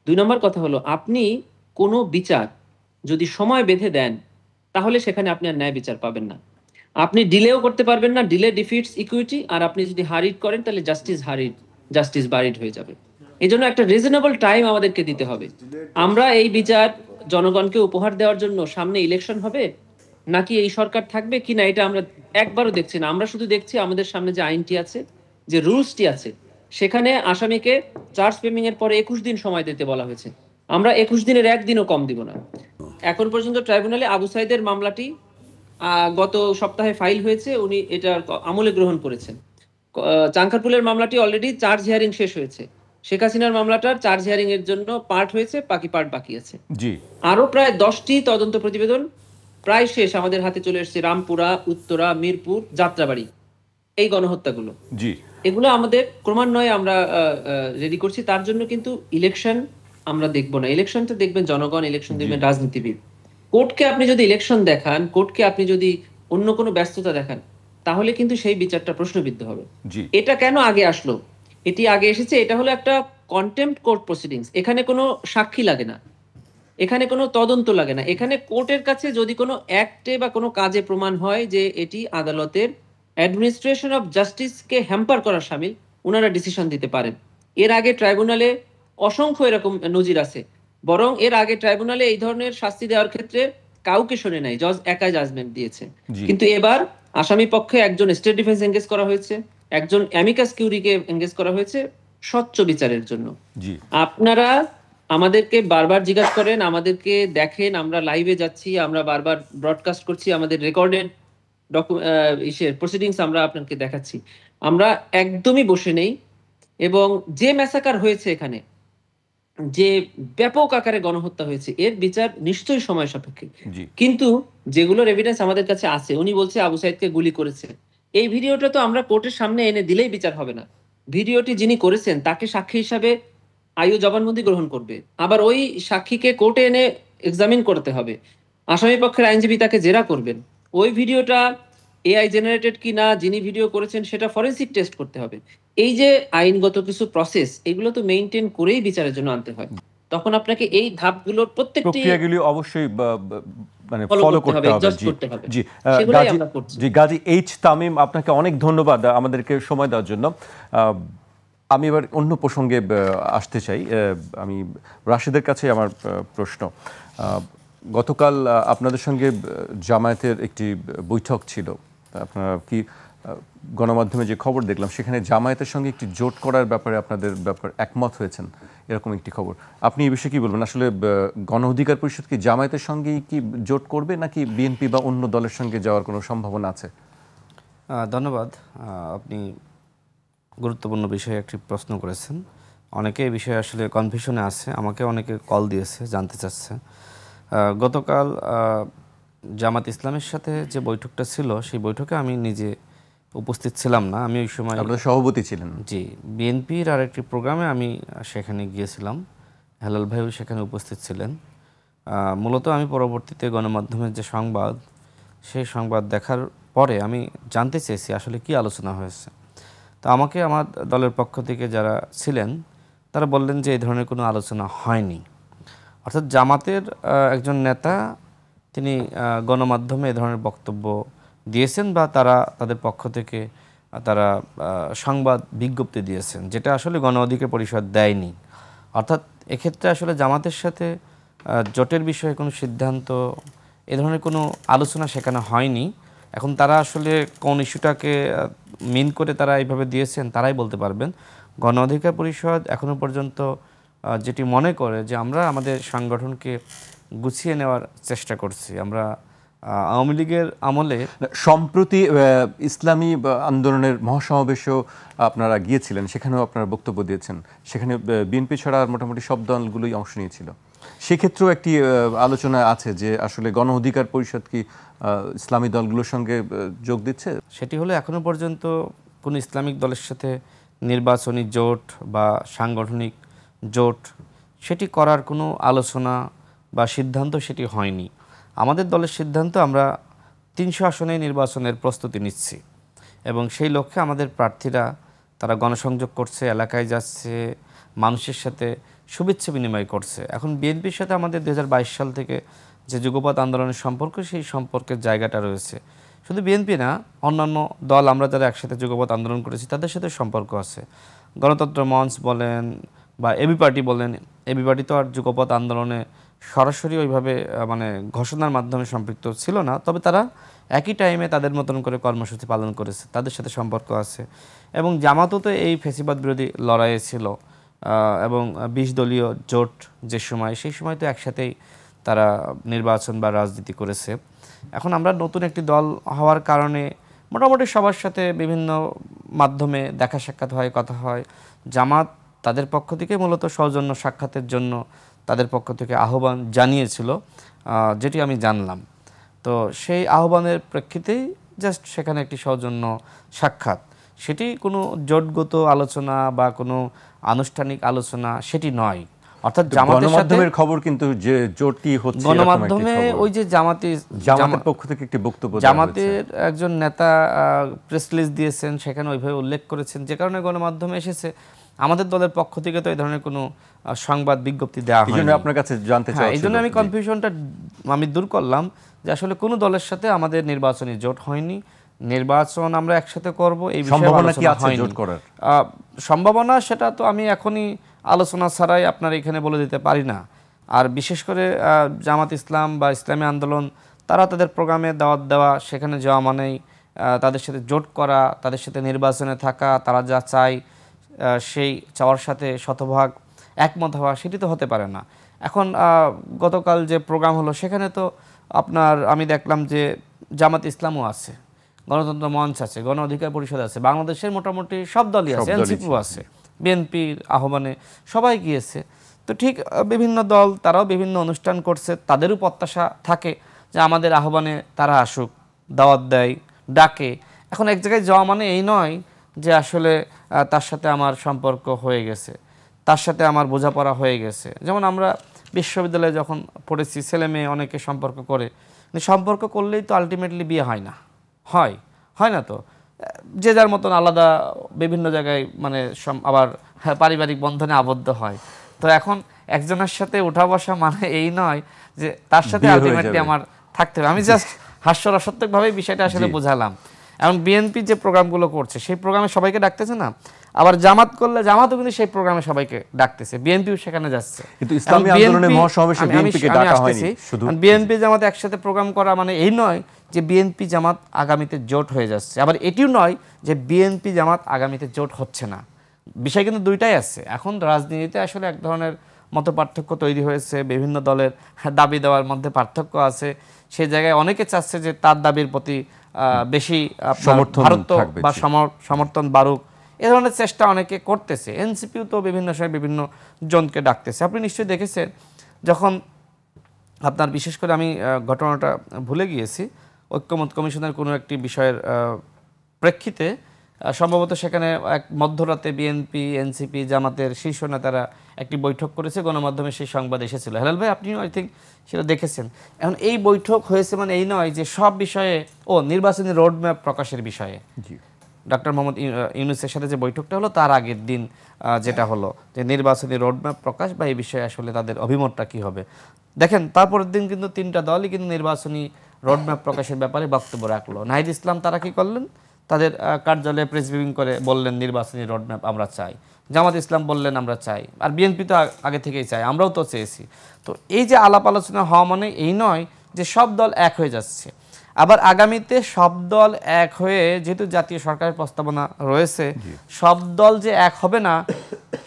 2 নম্বর কথা হলো, আপনি কোনো বিচার যদি সময় বেঁধে দেন তাহলে সেখানে আপনি আর ন্যায় বিচার পাবেন না। আপনি ডিলেও করতে পারবেন না, ডিলে ডিফিটস ইকুইটি। আর আপনি যদি হারিড করেন তাহলে জাস্টিস বারিড হয়ে যাবে। এই জন্য একটা রিজনেবল টাইম আমাদেরকে দিতে হবে। আমরা এই বিচার জনগণকে উপহার দেওয়ার জন্য সামনে ইলেকশন হবে নাকি এই সরকার থাকবে কিনা এটা আমরা একবারও দেখছি না। আমরা শুধু দেখছি আমাদের সামনে যে আইনটি আছে, যে রুলসটি আছে, সেখানে আসামিকে চার্জ ফ্রেমিং এর পরে 21 দিন সময় দিতে বলা হয়েছে। আমরা 21 দিনের একদিনও কম দিব না। এখন পর্যন্ত ট্রাইব্যুনালে আবু সাইদের মামলাটি গত সপ্তাহে ফাইল হয়েছে, উনি এটা আমলে গ্রহণ করেছেন। চানখারপুলের মামলাটি অলরেডি চার্জ হিয়ারিং শেষ হয়েছে। শেখ হাসিনার মামলাটার চার্জ হিয়ারিং এর জন্য পার্ট হয়েছে, বাকি পার্ট বাকি আছে। আরো প্রায় 10টি তদন্ত প্রতিবেদন প্রায় শেষ, আমাদের হাতে চলে এসেছে। রামপুরা, উত্তরা, মিরপুর, যাত্রাবাড়ি, এই গণহত্যাগুলো। এগুলো আমাদের ক্রমান্বয়ে আমরা রেডি করছি। তার জন্য কিন্তু ইলেকশন আমরা দেখবো না, ইলেকশনটা দেখবেন জনগণ, ইলেকশন দেখবেন রাজনীতিবিদ। কোর্টকে আপনি যদি ইলেকশন দেখান, কোর্টকে আপনি যদি অন্য কোনো ব্যস্ততা দেখান, তাহলে কিন্তু সেই বিচারটা প্রশ্নবিদ্ধ হবে। জি এটা কেন আগে আসলো? এটি আগে এসেছে, এটা হলো একটা কন্টেম্পট কোর্ট প্রসিডিংস। এখানে কোনো সাক্ষী লাগে না, এখানে কোনো তদন্ত লাগে না। এখানে কোর্টের কাছে যদি কোনো অ্যাক্টে বা কোনো কাজে প্রমাণ হয় যে এটি আদালতের অ্যাডমিনিস্ট্রেশন অফ জাস্টিসকে হ্যাম্পার করার শামিল, ওনারা ডিসিশন দিতে পারেন। এর আগে ট্রাইব্যুনালে অসংখ্য এরকম নজির আছে। বরং এর আগে ট্রাইব্যুনালে এই ধরনের শাস্তি দেওয়ার ক্ষেত্রে কাউকে শোনে নাই, জজ একাই জাজমেন্ট দিয়েছে। জি কিন্তু এবার আসামি পক্ষে একজন স্টেট ডিফেন্স এঙ্গেজ করা হয়েছে, একজন অ্যামিকাস কিউরিকে এঙ্গেজ করা হয়েছে স্বচ্ছ বিচারের জন্য। জি আপনারা আমাদেরকে বারবার জিজ্ঞাসা করেন, আমাদেরকে দেখেন, আমরা লাইভে যাচ্ছি, আমরা বারবার ব্রডকাস্ট করছি, আমাদের রেকর্ডেড প্রসিডিংস আমরা আপনাকে দেখাচ্ছি। আমরা একদমই বসে নেই। এবং যে ম্যাসাকার হয়েছে এখানে, যে ব্যাপক আকারে গণহত্যা হয়েছে, এর বিচার নিশ্চয়ই সময় সাপেক্ষে। জি কিন্তু যেগুলোর এভিডেন্স আমাদের কাছে আছে, উনি বলছে আবু সাইদকে গুলি করেছে, এই ভিডিওটা তো আমরা কোর্টের সামনে এনে দিলেই বিচার হবে না। ভিডিওটি যিনি করেছেন তাকে সাক্ষী হিসাবে আইও জবানবন্দি গ্রহণ করবে, আবার ওই সাক্ষীকে কোর্টে এনে এক্সামিন করতে হবে, আসামি পক্ষের আইনজীবী তাকে জেরা করবেন। ওই ভিডিওটা এআই জেনারেটেড কি না, যিনি ভিডিও করেছেন সেটা ফরেনসিক টেস্ট করতে হবে। এই যে আইনগত কিছু প্রসেস, এগুলো তো মেইনটেইন করেই বিচারের জন্য আনতে হয়। তখন আপনাকে এই ধাপগুলোর প্রত্যেকটি প্রক্রিয়াগুলি অবশ্যই মানে ফলো ফলো করতে হবে, করতে হবে। অ্যাডজাস্ট জি করতে হবে। জি সেগুলোই গাজী আমরা করছি। জি গাজী এইচ তামিম, আপনাকে অনেক ধন্যবাদ আমাদেরকে সময় দেওয়ার জন্য। আমি এবার অন্য প্রসঙ্গে আসতে চাই। আমি রাশেদের কাছে আমার প্রশ্ন, গতকাল আপনাদের সঙ্গে জামায়াতের একটি বৈঠক ছিল। আপনারা কি গণমাধ্যমে যে খবর দেখলাম, সেখানে জামায়াতের সঙ্গে একটি জোট করার ব্যাপারে আপনাদের একমত হয়েছেন, এরকম একটি খবর। আপনি এই বিষয়ে কি বলবেন? আসলে গণ অধিকার পরিষদ কি জামায়াতের সঙ্গেই কি জোট করবে, নাকি বিএনপি বা অন্য দলের সঙ্গে যাওয়ার কোনো সম্ভাবনা আছে? ধন্যবাদ। আপনি গুরুত্বপূর্ণ বিষয়ে একটি প্রশ্ন করেছেন। অনেকে এই বিষয়ে আসলে কনফিউশনে আছে, আমাকে অনেকে কল দিয়েছে, জানতে চাচ্ছে। গতকাল জামাত ইসলামের সাথে যে বৈঠকটা ছিল, সেই বৈঠকে আমি নিজে উপস্থিত ছিলাম না। আমি ওই সময় আপনাদের সভাপতি ছিলেন। জি, বিএনপির আর একটি প্রোগ্রামে আমি সেখানে গিয়েছিলাম। হেলাল ভাইও সেখানে উপস্থিত ছিলেন। মূলত আমি পরবর্তীতে গণমাধ্যমের যে সংবাদ, সেই সংবাদ দেখার পরে আমি জানতে চেয়েছি আসলে কি আলোচনা হয়েছে। তো আমাকে আমার দলের পক্ষ থেকে যারা ছিলেন তারা বললেন যে এই ধরনের কোনো আলোচনা হয়নি। অর্থাৎ জামাতের একজন নেতা তিনি গণমাধ্যমে এ ধরনের বক্তব্য দিয়েছেন, বা তারা তাদের পক্ষ থেকে তারা সংবাদ বিজ্ঞপ্তি দিয়েছেন, যেটা আসলে গণ অধিকার পরিষদ দেয়নি। অর্থাৎ এক্ষেত্রে আসলে জামাতের সাথে জোটের বিষয়ে কোনো সিদ্ধান্ত, এ ধরনের কোনো আলোচনা সেখানে হয়নি। এখন তারা আসলে কোন ইস্যুটাকে মিন করে তারা এইভাবে দিয়েছেন তারাই বলতে পারবেন। গণ অধিকার পরিষদ এখনো পর্যন্ত যেটি মনে করে যে আমরা আমাদের সংগঠনকে গুছিয়ে নেওয়ার চেষ্টা করছি। আমরা আওয়ামী লীগের আমলে সম্প্রতি ইসলামী আন্দোলনের মহাসমাবেশেও আপনারা গিয়েছিলেন, সেখানেও আপনারা বক্তব্য দিয়েছেন। সেখানে বিএনপি ছাড়া মোটামুটি সব দলগুলোই অংশ নিয়েছিল। সেক্ষেত্রেও একটি আলোচনা আছে যে আসলে গণ অধিকার পরিষদ কি ইসলামী দলগুলোর সঙ্গে যোগ দিচ্ছে। সেটি হলো এখনো পর্যন্ত কোনো ইসলামিক দলের সাথে নির্বাচনী জোট বা সাংগঠনিক জোট সেটি করার কোনো আলোচনা বা সিদ্ধান্ত সেটি হয়নি। আমাদের দলের সিদ্ধান্ত, আমরা 300 আসনে নির্বাচনের প্রস্তুতি নিচ্ছি এবং সেই লক্ষ্যে আমাদের প্রার্থীরা তারা গণসংযোগ করছে, এলাকায় যাচ্ছে, মানুষের সাথে শুভেচ্ছা বিনিময় করছে। এখন বিএনপির সাথে আমাদের 2022 সাল থেকে যে যুগপৎ আন্দোলনের সম্পর্ক, সেই সম্পর্কের জায়গাটা রয়েছে। শুধু বিএনপি না, অন্যান্য দল আমরা যারা একসাথে যুগপৎ আন্দোলন করেছি তাদের সাথে সম্পর্ক আছে। গণতন্ত্র মঞ্চ বলেন বা এবি পার্টি বলেন, এবি পার্টি তো আর যুগপৎ আন্দোলনে সরাসরি ওইভাবে মানে ঘোষণার মাধ্যমে সম্পৃক্ত ছিল না, তবে তারা একই টাইমে তাদের মতন করে কর্মসূচি পালন করেছে, তাদের সাথে সম্পর্ক আছে। এবং জামাতও তো এই ফ্যাসিবাদ বিরোধী লড়াইয়ে ছিল এবং 20 দলীয় জোট যে সময়, সেই সময় তো একসাথেই তারা নির্বাচন বা রাজনীতি করেছে। এখন আমরা নতুন একটি দল হওয়ার কারণে মোটামুটি সবার সাথে বিভিন্ন মাধ্যমে দেখা সাক্ষাৎ হয়, কথা হয়। জামাত তাদের পক্ষ থেকে মূলত সৌজন্য সাক্ষাতের জন্য তাদের পক্ষ থেকে আহ্বান জানিয়েছিল, যেটি আমি জানলাম। তো সেই আহ্বানের প্রেক্ষিতেই জাস্ট সেখানে একটি সৌজন্য সাক্ষাৎ। সেটি কোনো জোটগত আলোচনা বা কোনো আনুষ্ঠানিক আলোচনা সেটি নয়। অর্থাৎ জামাতের সাথে গণমাধ্যমের খবর কিন্তু যে জোটটি হচ্ছে গণমাধ্যমে ওই যে জামাতের পক্ষ থেকে একটি বক্তব্য জামাতের একজন নেতা প্রেস রিলিজ দিয়েছেন, সেখানে ওইভাবে উল্লেখ করেছেন, যে কারণে গণমাধ্যমে এসেছে। আমাদের দলের পক্ষ থেকে তো এই ধরনের কোনো সংবাদ বিজ্ঞপ্তি দেওয়া হয়নি। এইজন্য আপনার কাছে জানতে চাই, এই জন্য আমি কনফিউশনটা আমি দূর করলাম যে আসলে কোনো দলের সাথে আমাদের নির্বাচনী জোট হয়নি, নির্বাচন আমরা একসাথে করব এই বিষয়ে সম্ভাবনা কি আলোচনা আছে হয়নি। জোট করার সম্ভাবনা সেটা তো আমি এখনই আলোচনা ছাড়াই আপনার এখানে বলে দিতে পারি না। আর বিশেষ করে জামাত ইসলাম বা ইসলামী আন্দোলন তারা তাদের প্রোগ্রামে দাওয়াত দেওয়া, সেখানে যাওয়া মানেই তাদের সাথে জোট করা, তাদের সাথে নির্বাচনে থাকা, তারা যা চায় সেই চাওয়ার সাথে শতভাগ একমত হওয়া, সেটি তো হতে পারে না। এখন গতকাল যে প্রোগ্রাম হলো সেখানে তো আপনার আমি দেখলাম যে জামাত ইসলামও আছে, গণতন্ত্র মঞ্চ আছে, গণ অধিকার পরিষদ আছে, বাংলাদেশের মোটামুটি সব দলই আছে, এনসিপিও আছে, বিএনপির আহ্বানে সবাই গিয়েছে। তো ঠিক বিভিন্ন দল তারাও বিভিন্ন অনুষ্ঠান করছে, তাদেরও প্রত্যাশা থাকে যে আমাদের আহ্বানে তারা আসুক, দাওয়াত দেয়, ডাকে। এখন এক জায়গায় যাওয়া মানে এই নয় যে আসলে তার সাথে আমার সম্পর্ক হয়ে গেছে, তার সাথে আমার বোঝাপড়া হয়ে গেছে। যেমন আমরা বিশ্ববিদ্যালয়ে যখন পড়েছি, ছেলে মেয়ে অনেকে সম্পর্ক করে, কিন্তু সম্পর্ক করলেই তো আলটিমেটলি বিয়ে হয় না, হয় না তো, যে যার মতন আলাদা বিভিন্ন জায়গায় মানে আবার পারিবারিক বন্ধনে আবদ্ধ হয়। তো এখন একজনের সাথে উঠা বসা মানে এই নয় যে তার সাথে আলটিমেটলি আমার থাকতে হবে। আমি জাস্ট হাস্যরসাত্মকভাবে বিষয়টা আসলে বোঝালাম। এবং বিএনপি যে প্রোগ্রামগুলো করছে সেই প্রোগ্রামে সবাইকে ডাকতেছে না, আবার জামাত করলে জামাতও কিন্তু সেই প্রোগ্রামে সবাইকে ডাকতেছে, বিএনপিও সেখানে যাচ্ছে। কিন্তু ইসলামী আন্দোলনের মহাসমাবেশে বিএনপিকে ডাকা হয়নি। শুধু বিএনপি জামাত একসাথে প্রোগ্রাম করা মানে এই নয় যে বিএনপি জামাত আগামীতে জোট হয়ে যাচ্ছে, আবার এটিও নয় যে বিএনপি জামাত আগামীতে জোট হচ্ছে না। বিষয় কিন্তু দুইটাই আছে। এখন রাজনীতিতে আসলে এক ধরনের মত পার্থক্য তৈরি হয়েছে, বিভিন্ন দলের দাবি দেওয়ার মধ্যে পার্থক্য আছে। সেই জায়গায় অনেকে চাচ্ছে যে তার দাবির প্রতি বেশি ভারত বা সমর্থন বাড়ুক, এ ধরনের চেষ্টা অনেকে করতেছে। এনসিপিও তো বিভিন্ন সময় বিভিন্ন জনকে ডাকতেছে। আপনি নিশ্চয়ই দেখেছেন যখন আপনার বিশেষ করে আমি ঘটনাটা ভুলে গিয়েছি, ঐক্যমত কমিশনের কোনো একটি বিষয়ের প্রেক্ষিতে সম্ভবত সেখানে এক মধ্যরাতে বিএনপি, এনসিপি, জামাতের শীর্ষ নেতারা একটি বৈঠক করেছে, গণমাধ্যমে সেই সংবাদ এসেছিল। হেলাল ভাই, আপনিও আই থিঙ্ক সেটা দেখেছেন। এখন এই বৈঠক হয়েছে মানে এই নয় যে সব বিষয়ে নির্বাচনী রোডম্যাপ প্রকাশের বিষয়ে ডক্টর মোহাম্মদ ইউনূসের সাথে যে বৈঠকটা হলো তার আগের দিন যেটা হলো যে নির্বাচনী রোডম্যাপ প্রকাশ বা এই বিষয়ে আসলে তাদের অভিমতটা কী হবে। দেখেন তারপরের দিন কিন্তু তিনটা দলই কিন্তু নির্বাচনী রোডম্যাপ প্রকাশের ব্যাপারে বক্তব্য রাখলো। নাহিদ ইসলাম তারা কি করলেন, তাদের কার্যালয়ে প্রেস ব্রিফিং করে বললেন নির্বাচনী রোডম্যাপ আমরা চাই। জামাত ইসলাম বললেন আমরা চাই, আর বিএনপি তো আগে থেকেই চাই, আমরাও তো চেয়েছি। তো এই যে আলাপ আলোচনা হওয়া মানে এই নয় যে সব দল এক হয়ে যাচ্ছে। আবার আগামীতে সব দল এক হয়ে, যেহেতু জাতীয় সরকারের প্রস্তাবনা রয়েছে, সব দল যে এক হবে না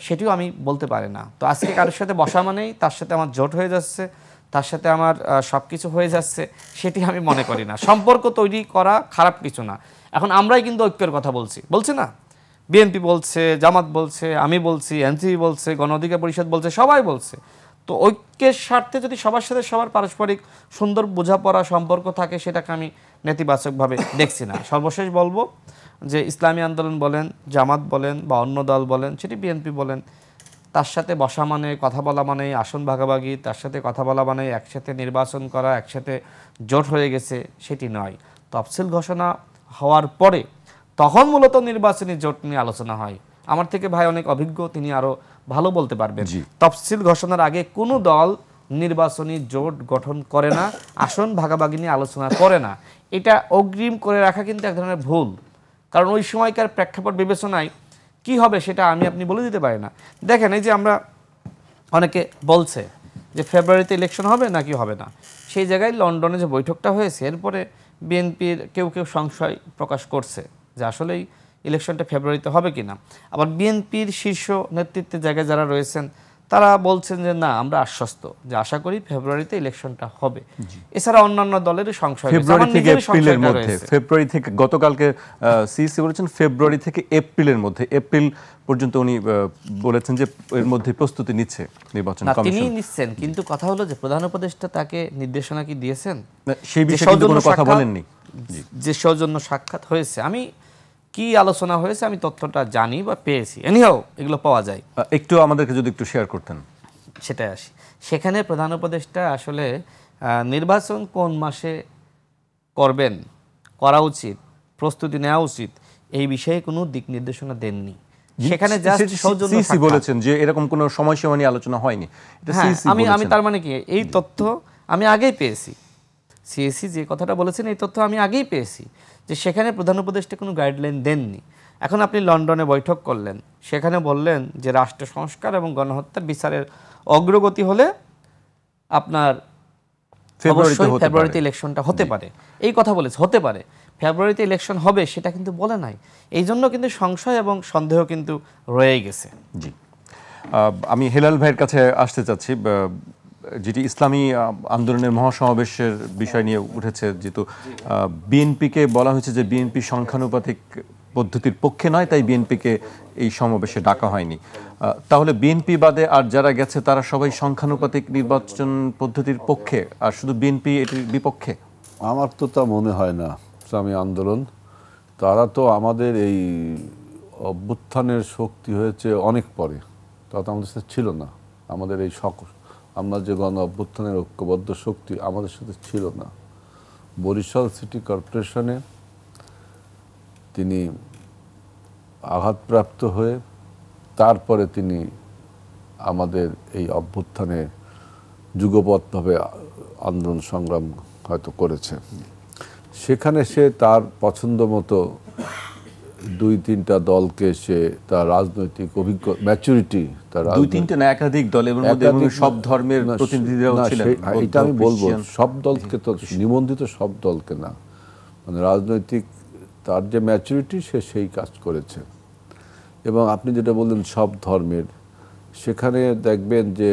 সেটিও আমি বলতে পারি না। তো আজকে কারোর সাথে বসা মানেই তার সাথে আমার জোট হয়ে যাচ্ছে, তার সাথে আমার সব কিছু হয়ে যাচ্ছে, সেটি আমি মনে করি না। সম্পর্ক তৈরি করা খারাপ কিছু না। এখন আমরাই কিন্তু ঐক্যের কথা বলছি না, বিএনপি বলছে, জামাত বলছে, আমি বলছি, এনসিপি বলছে, গণ অধিকার পরিষদ বলছে, সবাই বলছে। তো ঐক্যের স্বার্থে যদি সবার সাথে সবার পারস্পরিক সুন্দর বোঝাপড়া সম্পর্ক থাকে, সেটাকে আমি নেতিবাচকভাবে দেখছি না। সর্বশেষ বলবো যে ইসলামী আন্দোলন বলেন, জামাত বলেন বা অন্য দল বলেন, সেটি বিএনপি বলেন, তার সাথে বসা মানে, কথা বলা মানে আসন ভাগাভাগি, তার সাথে কথা বলা মানে একসাথে নির্বাচন করা, একসাথে জোট হয়ে গেছে, সেটি নয়। তফসিল ঘোষণা হওয়ার পরে তখন মূলত নির্বাচনী জোট নিয়ে আলোচনা হয়। আমার থেকে ভাই অনেক অভিজ্ঞ, তিনি আরো ভালো বলতে পারবেন। তফসিল ঘোষণার আগে কোনো দল নির্বাচনী জোট গঠন করে না, আসন ভাগাভাগি নিয়ে আলোচনা করে না। এটা অগ্রিম করে রাখা কিন্তু এক ধরনের ভুল, কারণ ওই সময়কার প্রেক্ষাপট বিবেচনায় কি হবে সেটা আপনি বলে দিতে পারি না। দেখেন, এই যে আমরা অনেকে বলছে যে ফেব্রুয়ারিতে ইলেকশন হবে নাকি হবে না, সেই জায়গায় লন্ডনে যে বৈঠকটা হয়েছে এরপরে বিএনপির কেউ সংশয় প্রকাশ করছে যে আসলেই ইলেকশনটা ফেব্রুয়ারিতে হবে কিনা। আবার বিএনপির শীর্ষ নেতৃত্বের জায়গায় যারা রয়েছেন তারা বলছেন যে না, আমরা আশ্বস্ত যে আশা করি ফেব্রুয়ারিতে ইলেকশনটা হবে। এছাড়া অন্যান্য দলেরই সংশয়, ফেব্রুয়ারি থেকে গতকালকে সিইসি বলেছেন ফেব্রুয়ারি থেকে এপ্রিলের মধ্যে, এপ্রিল পর্যন্ত উনি বলেছেন যে এর মধ্যে প্রস্তুতি নিচ্ছে নির্বাচন কমিশন। তিনি নিচ্ছেন, কিন্তু কথা হলো যে প্রধান উপদেষ্টা তাকে নির্দেশনা কি দিয়েছেন? সেই বিষয়ে কোনো কথা বলেননি। যে সৌজন্য সাক্ষাৎ হয়েছে, আমি কি আলোচনা হয়েছে আমি তথ্যটা জানি বা পেয়েছি, এনিহাও এগুলো পাওয়া যায়। একটু আমাদেরকে যদি একটু শেয়ার করতেন। সেটাই আসি, সেখানে প্রধান উপদেষ্টা আসলে নির্বাচন কোন মাসে করবেন, করা উচিত, প্রস্তুতি নেওয়া উচিত, এই বিষয়ে কোনো দিক নির্দেশনা দেননি। সেখানে জাস্ট সৌজন্য সিসি বলেছেন যে এরকম কোনো সময়সীমা নিয়ে আলোচনা হয়নি। এটা হ্যাঁ, সিসি আমি বলেছেন। তার মানে কি এই তথ্য আমি আগেই পেয়েছি। সিএসি যে কথাটা বলেছেন এই তথ্য আমি আগেই পেয়েছি যে সেখানে প্রধান উপদেষ্টা কোনো গাইডলাইন দেননি। এখন আপনি লন্ডনে বৈঠক করলেন, সেখানে বললেন যে রাষ্ট্র সংস্কার এবং গণহত্যার বিচারের অগ্রগতি হলে আপনার ফেব্রুয়ারিতে ইলেকশনটা হতে পারে, এই কথা বলেছে। হতে পারে ফেব্রুয়ারিতে ইলেকশন হবে সেটা কিন্তু বলে নাই, এই জন্য কিন্তু সংশয় এবং সন্দেহ কিন্তু রয়েই গেছে। জি, আমি হেলাল ভাইয়ের কাছে আসতে চাচ্ছি, যেটি ইসলামী আন্দোলনের মহাসমাবেশের বিষয় নিয়ে উঠেছে। যেহেতু বিএনপিকে বলা হয়েছে যে বিএনপি সংখ্যানুপাতিক পদ্ধতির পক্ষে নয়, তাই বিএনপিকে এই সমাবেশে ডাকা হয়নি। তাহলে বিএনপি বাদে আর যারা গেছে তারা সবাই সংখ্যানুপাতিক নির্বাচন পদ্ধতির পক্ষে, আর শুধু বিএনপি এটির বিপক্ষে? আমার তো তা মনে হয় না। ইসলামী আন্দোলন তারা তো আমাদের এই অভ্যুত্থানের শক্তি হয়েছে অনেক পরে, তা তো আমাদের সাথে ছিল না। আমাদের এই আমরা যে গণ অভ্যুত্থানের ঐক্যবদ্ধ শক্তি আমাদের সাথে ছিল না। বরিশাল সিটি কর্পোরেশনে তিনি আঘাতপ্রাপ্ত হয়ে তারপরে তিনি আমাদের এই অভ্যুত্থানে যুগপৎভাবে আন্দোলন সংগ্রাম হয়তো করেছে। সেখানে সে তার পছন্দ মতো 2-3টা দলকে সে তার রাজনৈতিক অভিজ্ঞতা, ম্যাচুরিটি, তার 2-3টা না একাধিক দলের মধ্যে সব ধর্মের প্রতিনিধিরাও ছিলেন। এটা আমি বলবো সব দলকে তো নিবন্ধিত সব দলকে না, মানে রাজনৈতিক তার যে ম্যাচুরিটি সে সেই কাজ করেছে। এবং আপনি যেটা বললেন সব ধর্মের, সেখানে দেখবেন যে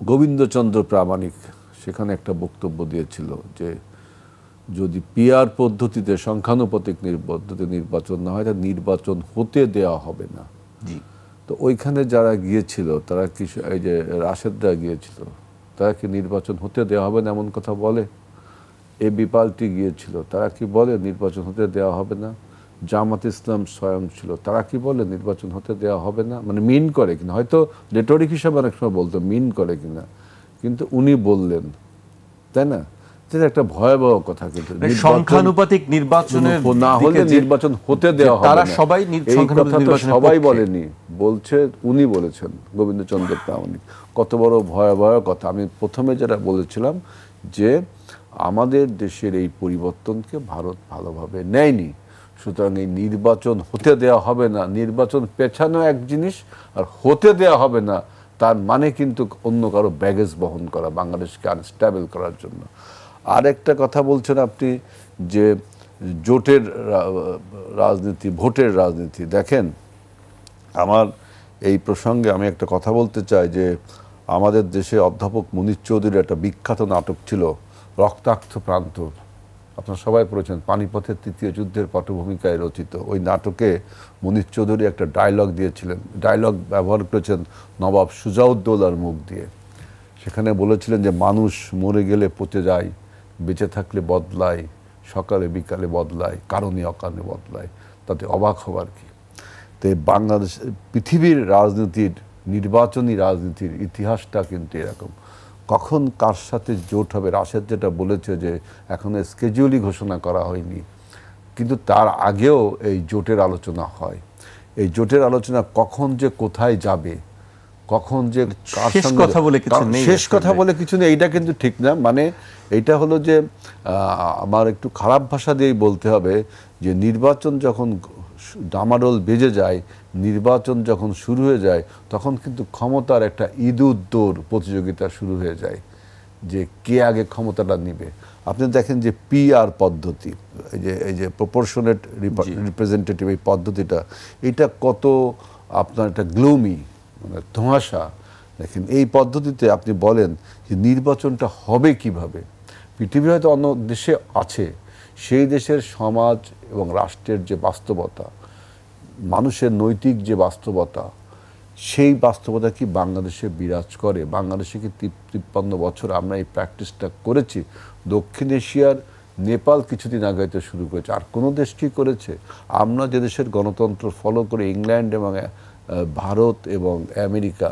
গোবিন্দচন্দ্র প্রামাণিক সেখানে একটা বক্তব্য দিয়েছিল যে যদি পিআর পদ্ধতিতে সংখ্যানুপাতিক পদ্ধতি নির্বাচন না হয় তা নির্বাচন হতে দেওয়া হবে না। তো ওইখানে যারা গিয়েছিল তারা কি, এই যে রাশেদরা গিয়েছিল, তারা কি নির্বাচন হতে দেওয়া হবে না এমন কথা বলে? এবি পার্টি গিয়েছিল, তারা কি বলে নির্বাচন হতে দেওয়া হবে না? জামাত ইসলাম স্বয়ং ছিল, তারা কি বলে নির্বাচন হতে দেওয়া হবে না? মানে মিন করে কিনা, হয়তো রেটরিক হিসাবে অনেক সময় বলতো মিন করে কিনা, কিন্তু উনি বললেন, তাই না? এটা একটা ভয়াবহ কথা। কিন্তু সংখ্যানুপাতিক নির্বাচনের না হলে নির্বাচন হতে দেওয়া হবে না, তারা সবাই সবাই বলেনি, বলছে উনি বলেছেন, গোবিন্দচন্দ্র প্রামাণিক। কত বড় ভয়াবহ কথা। আমি প্রথমে যেটা বলেছিলাম যে আমাদের দেশের এই পরিবর্তনকে ভারত ভালোভাবে নেয়নি, সুতরাং এই নির্বাচন হতে দেওয়া হবে না, নির্বাচন পেছানো এক জিনিস, আর হতে দেওয়া হবে না তার মানে কিন্তু অন্য কারো ব্যাগেজ বহন করা, বাংলাদেশকে আনস্টেবল করার জন্য। আর একটা কথা বলছেন আপনি যে জোটের রাজনীতি, ভোটের রাজনীতি। দেখেন, আমার এই প্রসঙ্গে আমি একটা কথা বলতে চাই যে আমাদের দেশে অধ্যাপক মুনীর চৌধুরীর একটা বিখ্যাত নাটক ছিল রক্তাক্ত প্রান্তর, আপনারা সবাই পড়েছেন, পানিপথের তৃতীয় যুদ্ধের পটভূমিকায় রচিত। ওই নাটকে মুনীর চৌধুরী একটা ডায়লগ দিয়েছিলেন, ডায়লগ ব্যবহার করেছেন নবাব সুজাউদ্দৌলার মুখ দিয়ে। সেখানে বলেছিলেন যে মানুষ মরে গেলে পচে যায়, বেঁচে থাকলে বদলায়, সকালে বিকালে বদলায়, কারণে অকারণে বদলায়, তাতে অবাক হবার কি। তো বাংলাদেশ, পৃথিবীর রাজনীতির, নির্বাচনী রাজনীতির ইতিহাসটা কিন্তু এরকম। কখন কার সাথে জোট হবে, রাশেদ যেটা বলেছে যে এখনো স্কেডিউলই ঘোষণা করা হয়নি, কিন্তু তার আগেও এই জোটের আলোচনা হয়। এই জোটের আলোচনা কখন যে কোথায় যাবে, কখন যে কার সঙ্গে কথা বলে কিছু নেই, শেষ কথা বলে কিছু নেই, এইটা কিন্তু ঠিক না। মানে এইটা হলো যে আমার একটু খারাপ ভাষা দিয়েই বলতে হবে যে নির্বাচন যখন ডামাডোল বেজে যায়, নির্বাচন যখন শুরু হয়ে যায়, তখন কিন্তু ক্ষমতার একটা ইদুদ্দৌর প্রতিযোগিতা শুরু হয়ে যায় যে কে আগে ক্ষমতাটা নিবে। আপনি দেখেন যে পিআর পদ্ধতি, এই যে প্রপোর্শনেট রিপ্রেজেন্টেটিভ, এই পদ্ধতিটা, এটা কত আপনার একটা গ্লুমি, মানে ধোঁয়াশা। দেখেন এই পদ্ধতিতে আপনি বলেন যে নির্বাচনটা হবে কিভাবে। পৃথিবীর হয়তো অন্য দেশে আছে, সেই দেশের সমাজ এবং রাষ্ট্রের যে বাস্তবতা, মানুষের নৈতিক যে বাস্তবতা, সেই বাস্তবতা কি বাংলাদেশে বিরাজ করে? বাংলাদেশে কি 53 বছর আমরা এই প্র্যাকটিসটা করেছি? দক্ষিণ এশিয়ার নেপাল কিছুদিন আগে তো শুরু করেছে, আর কোনো দেশ কি করেছে? আমরা যে দেশের গণতন্ত্র ফলো করে ইংল্যান্ড এবং ভারত এবং আমেরিকা,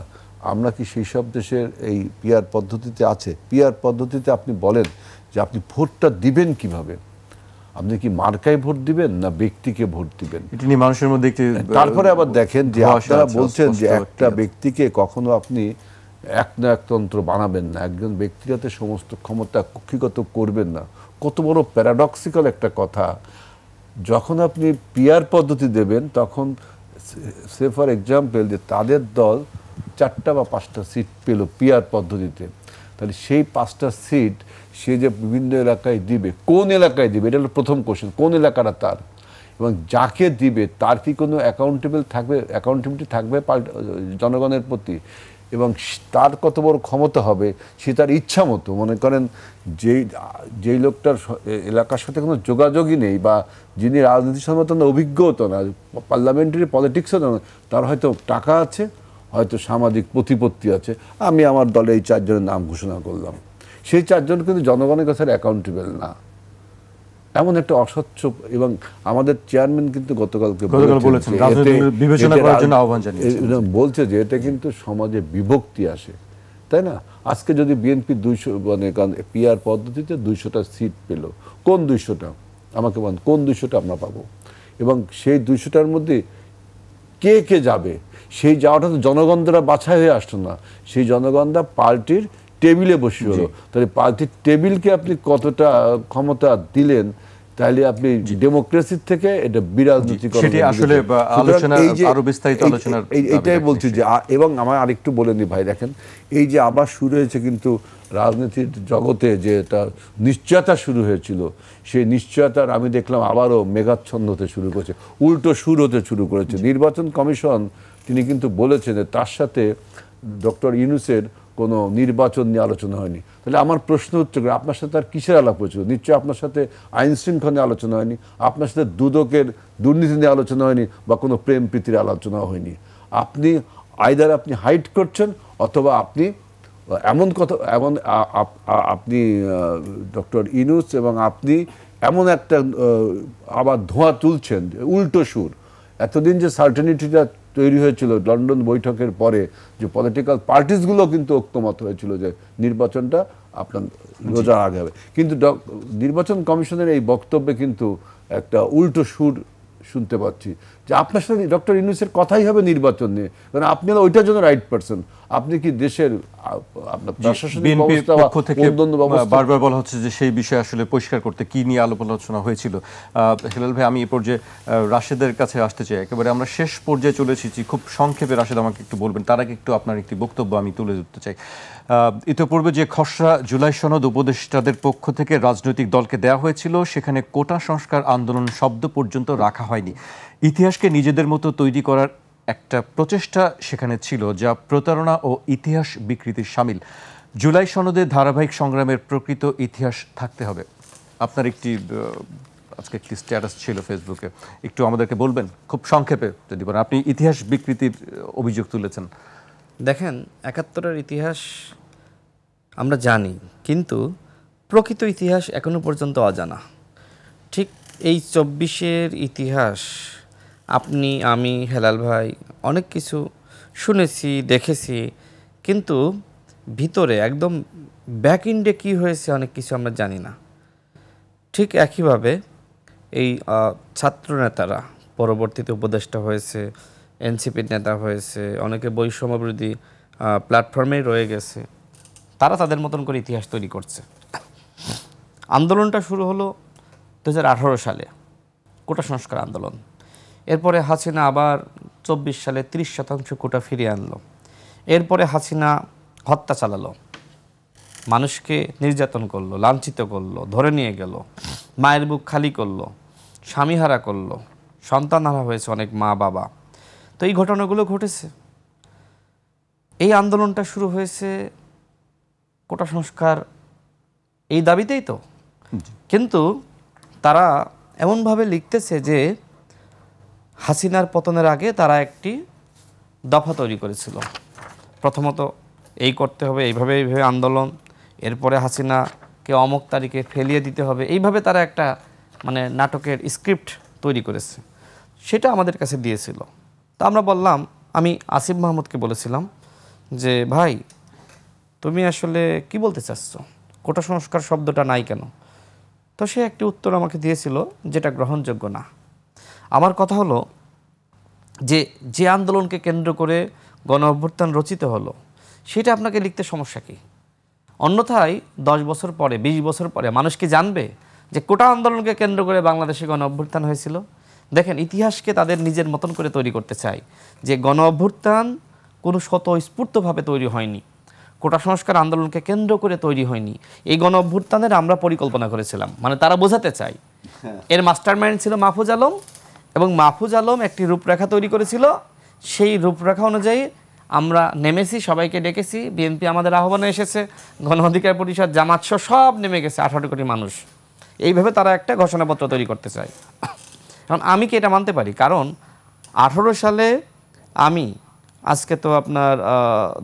আমরা কি সেই সব দেশের এই পিআর পদ্ধতিতে আছে? পিআর পদ্ধতিতে আপনি বলেন যে আপনি ভোটটা দিবেন কিভাবে? আপনি কি মার্কায় ভোট দিবেন না ব্যক্তিকে ভোট দিবেন? এটা নিয়ে মানুষের মধ্যে একটি তারপরে আবার দেখেন যে ধোঁয়াশা আপনারা আছে, বলছেন যে অস্পষ্ট একটা একটি আছে। ব্যক্তিকে কখনো আপনি এক না একতন্ত্র বানাবেন না, একজন ব্যক্তিগত সমস্ত ক্ষমতা কক্ষিগত করবেন না। কত বড় প্যারাডক্সিক্যাল একটা কথা। যখন আপনি পিআর পদ্ধতি দেবেন তখন সে ফর এক্সাম্পল যে তাদের দল 4টা বা 5টা সিট পেল পিআর পদ্ধতিতে, তাহলে সেই 5টা সিট সে যে বিভিন্ন এলাকায় দিবে, কোন এলাকায় দিবে, এটা হলো প্রথম কোশ্চেন। কোন এলাকাটা তার, এবং যাকে দিবে তার কি কোনো অ্যাকাউন্টেবিলিটি থাকবে জনগণের প্রতি, এবং তার কত বড় ক্ষমতা হবে, সে তার ইচ্ছা মতো, মনে করেন যেই লোকটার এলাকার সাথে কোনো যোগাযোগই নেই বা যিনি রাজনীতি সম্মত না, অভিজ্ঞতা না, পার্লামেন্টারি পলিটিক্সও না, তার হয়তো টাকা আছে, হয়তো সামাজিক প্রতিপত্তি আছে, আমি আমার দলে এই 4 জনের নাম ঘোষণা করলাম, সেই 4 জন কিন্তু জনগণের কাছে অ্যাকাউন্টেবল না। এমন একটা অস্বচ্ছ, এবং আমাদের চেয়ারম্যান কিন্তু গতকালকে বলেছেন রাজনৈতিক বিবেচনা করার জন্য আহ্বান জানিয়েছেন, বলছে যে এটা কিন্তু সমাজে বিভক্তি আসে, তাই না? আজকে যদি বিএনপি 200 মানে পিআর পদ্ধতিতে 200টা সিট পেল, কোন 200টা আমাকে বলেন, কোন 200টা আমরা পাবো? এবং সেই 200টার মধ্যে কে কে যাবে, সেই যাওয়াটা তো জনগণ দ্বারা বাছাই হয়ে আসতো না, সেই জনগণরা পার্টির টেবিলে বসে হলো। তাহলে পার্টির টেবিলকে আপনি কতটা ক্ষমতা দিলেন, তাহলে আপনি ডেমোক্রেসির থেকে এটা বিরাজনীতিকরণ। সেটি আসলে আলোচনা আরো বিস্তারিত আলোচনার এইটাই বলছি যে এবং আমার আরেকটু বলে নি ভাই, দেখেন এই যে আবার শুরু হয়েছে কিন্তু রাজনীতির জগতে যে এটা নিশ্চয়তা শুরু হয়েছিল, সেই নিশ্চয়তার আমি দেখলাম আবারও মেঘাচ্ছন্ন হতে শুরু করেছে, উল্টো সুর হতে শুরু করেছে। নির্বাচন কমিশন তিনি কিন্তু বলেছেন যে তার সাথে ডক্টর ইউনূসের কোনো নির্বাচন নিয়ে আলোচনা হয়নি। তাহলে আমার প্রশ্ন হচ্ছে, আপনার সাথে আর কিসের আলাপ হয়েছিল? নিশ্চয়ই আপনার সাথে আইন শৃঙ্খলা নিয়ে আলোচনা হয়নি, আপনার সাথে দুদকের দুর্নীতি নিয়ে আলোচনা হয়নি, বা কোনো প্রেম প্রীতির আলোচনা হয়নি। আপনি আইদার আপনি হাইড করছেন, অথবা আপনি এমন কথা আপনি ডক্টর ইউনূস এবং আপনি এমন একটা আবার ধোঁয়া তুলছেন, উল্টো সুর। এতদিন যে সার্টেনিটিটা তৈরি হয়েছিল লন্ডন বৈঠকের পরে, যে পলিটিক্যাল পার্টিসগুলো কিন্তু ঐক্যমত হয়েছিল যে নির্বাচনটা আপনার রোজার আগে হবে, কিন্তু নির্বাচন কমিশনের এই বক্তব্যে কিন্তু একটা উল্টো সুর শুনতে পাচ্ছি, যে আপনার সাথে ডক্টর ইউনূসের কথাই হবে নির্বাচন নিয়ে, কারণ আপনি ওইটার জন্য রাইট পারসন। আপনি কি দেশের আপনার প্রশাসনিক ব্যবস্থা বা অন্যান্য ব্যবস্থা, বারবার বলা হচ্ছে যে সেই বিষয়ে আসলে পরিষ্কার করতে কি নিয়ে আলোচনা হয়েছিল। হেলাল ভাই, আমি এই পর্যায়ে রাশেদের কাছে আসতে চাই, একেবারে আমরা শেষ পর্যায়ে চলে এসেছি, খুব সংক্ষেপে রাশেদ আমাকে একটু বলবেন, তার আগে একটু আপনার একটি বক্তব্য আমি তুলে ধরতে চাই। ইতিপূর্বে যে খসড়া জুলাই সনদ উপদেষ্টাদের পক্ষ থেকে রাজনৈতিক দলকে দেওয়া হয়েছিল, সেখানে কোটা সংস্কার আন্দোলন শব্দ পর্যন্ত রাখা হয়নি। ইতিহাসকে নিজেদের মতো তৈরি করার একটা প্রচেষ্টা সেখানে ছিল, যা প্রতারণা ও ইতিহাস বিকৃতির শামিল। জুলাই সনদে ধারাবাহিক সংগ্রামের প্রকৃত ইতিহাস থাকতে হবে। আপনার আজকে একটি স্ট্যাটাস ছিল ফেসবুকে, একটু আমাদেরকে বলবেন খুব সংক্ষেপে যদি বলেন। আপনি ইতিহাস বিকৃতির অভিযোগ তুলেছেন। দেখেন, ৭১-এর ইতিহাস আমরা জানি, কিন্তু প্রকৃত ইতিহাস এখনো পর্যন্ত অজানা। ঠিক এই ২৪-এর ইতিহাস আপনি, আমি, হেলাল ভাই অনেক কিছু শুনেছি, দেখেছি, কিন্তু ভিতরে একদম ব্যাক ইন্ডে কী হয়েছে অনেক কিছু আমরা জানি না। ঠিক একইভাবে এই ছাত্র নেতারা পরবর্তীতে উপদেষ্টা হয়েছে, এনসিপির নেতা হয়েছে, অনেকে বৈষম্যবিরোধী প্ল্যাটফর্মেই রয়ে গেছে, তারা তাদের মতন করে ইতিহাস তৈরি করছে। আন্দোলনটা শুরু হলো 2018 সালে, কোটা সংস্কার আন্দোলন। এরপরে হাসিনা আবার 24 সালে 30% কোটা ফিরিয়ে আনলো। এরপরে হাসিনা হত্যা চালালো, মানুষকে নির্যাতন করলো, লাঞ্ছিত করলো, ধরে নিয়ে গেল, মায়ের বুক খালি করলো, স্বামীহারা করলো, সন্তানহারা হয়েছে অনেক মা বাবা। তো এই ঘটনাগুলো ঘটেছে। এই আন্দোলনটা শুরু হয়েছে কোটা সংস্কার এই দাবিতেই তো, কিন্তু তারা এমনভাবে লিখতেছে যে হাসিনার পতনের আগে তারা একটি দফা তৈরি করেছিল। প্রথমত এই করতে হবে, এইভাবে আন্দোলন, এরপরে হাসিনা কেউ অমুক তারিখে ফেলিয়ে দিতে হবে, এইভাবে তারা একটা মানে নাটকের স্ক্রিপ্ট তৈরি করেছে, সেটা আমাদের কাছে দিয়েছিল। তো আমরা বললাম, আমি আসিফ মাহমুদকে বলেছিলাম যে ভাই তুমি আসলে কি বলতে চাচ্ছ, কোটা সংস্কার শব্দটা নাই কেন? তো সে একটি উত্তর আমাকে দিয়েছিল যেটা গ্রহণযোগ্য না। আমার কথা হলো যে যে আন্দোলনকে কেন্দ্র করে গণ অভ্যুত্থান রচিত হলো সেটা আপনাকে লিখতে সমস্যা কী? অন্যথায় 10 বছর পরে 20 বছর পরে মানুষ কি জানবে যে কোটা আন্দোলনকে কেন্দ্র করে বাংলাদেশে গণ অভ্যুত্থান হয়েছিল? দেখেন, ইতিহাসকে তাদের নিজের মতন করে তৈরি করতে চায় যে গণ অভ্যুত্থান কোনো স্বতঃস্ফূর্তভাবে তৈরি হয়নি, কোটা সংস্কার আন্দোলনকে কেন্দ্র করে তৈরি হয়নি, এই গণ অভ্যুত্থানের আমরা পরিকল্পনা করেছিলাম, মানে তারা বোঝাতে চায়। এর মাস্টারমাইন্ড ছিল মাহফুজ আলম, এবং মাহফুজ আলম একটি রূপরেখা তৈরি করেছিল, সেই রূপরেখা অনুযায়ী আমরা নেমেছি, সবাইকে ডেকেছি, বিএনপি আমাদের আহ্বানে এসেছে, গণ অধিকার পরিষদ, জামাত সব নেমে গেছে, 18 কোটি মানুষ। এইভাবে তারা একটা ঘোষণাপত্র তৈরি করতে চায়। কারণ আমি কি এটা মানতে পারি? কারণ 18 সালে আমি, আজকে তো আপনার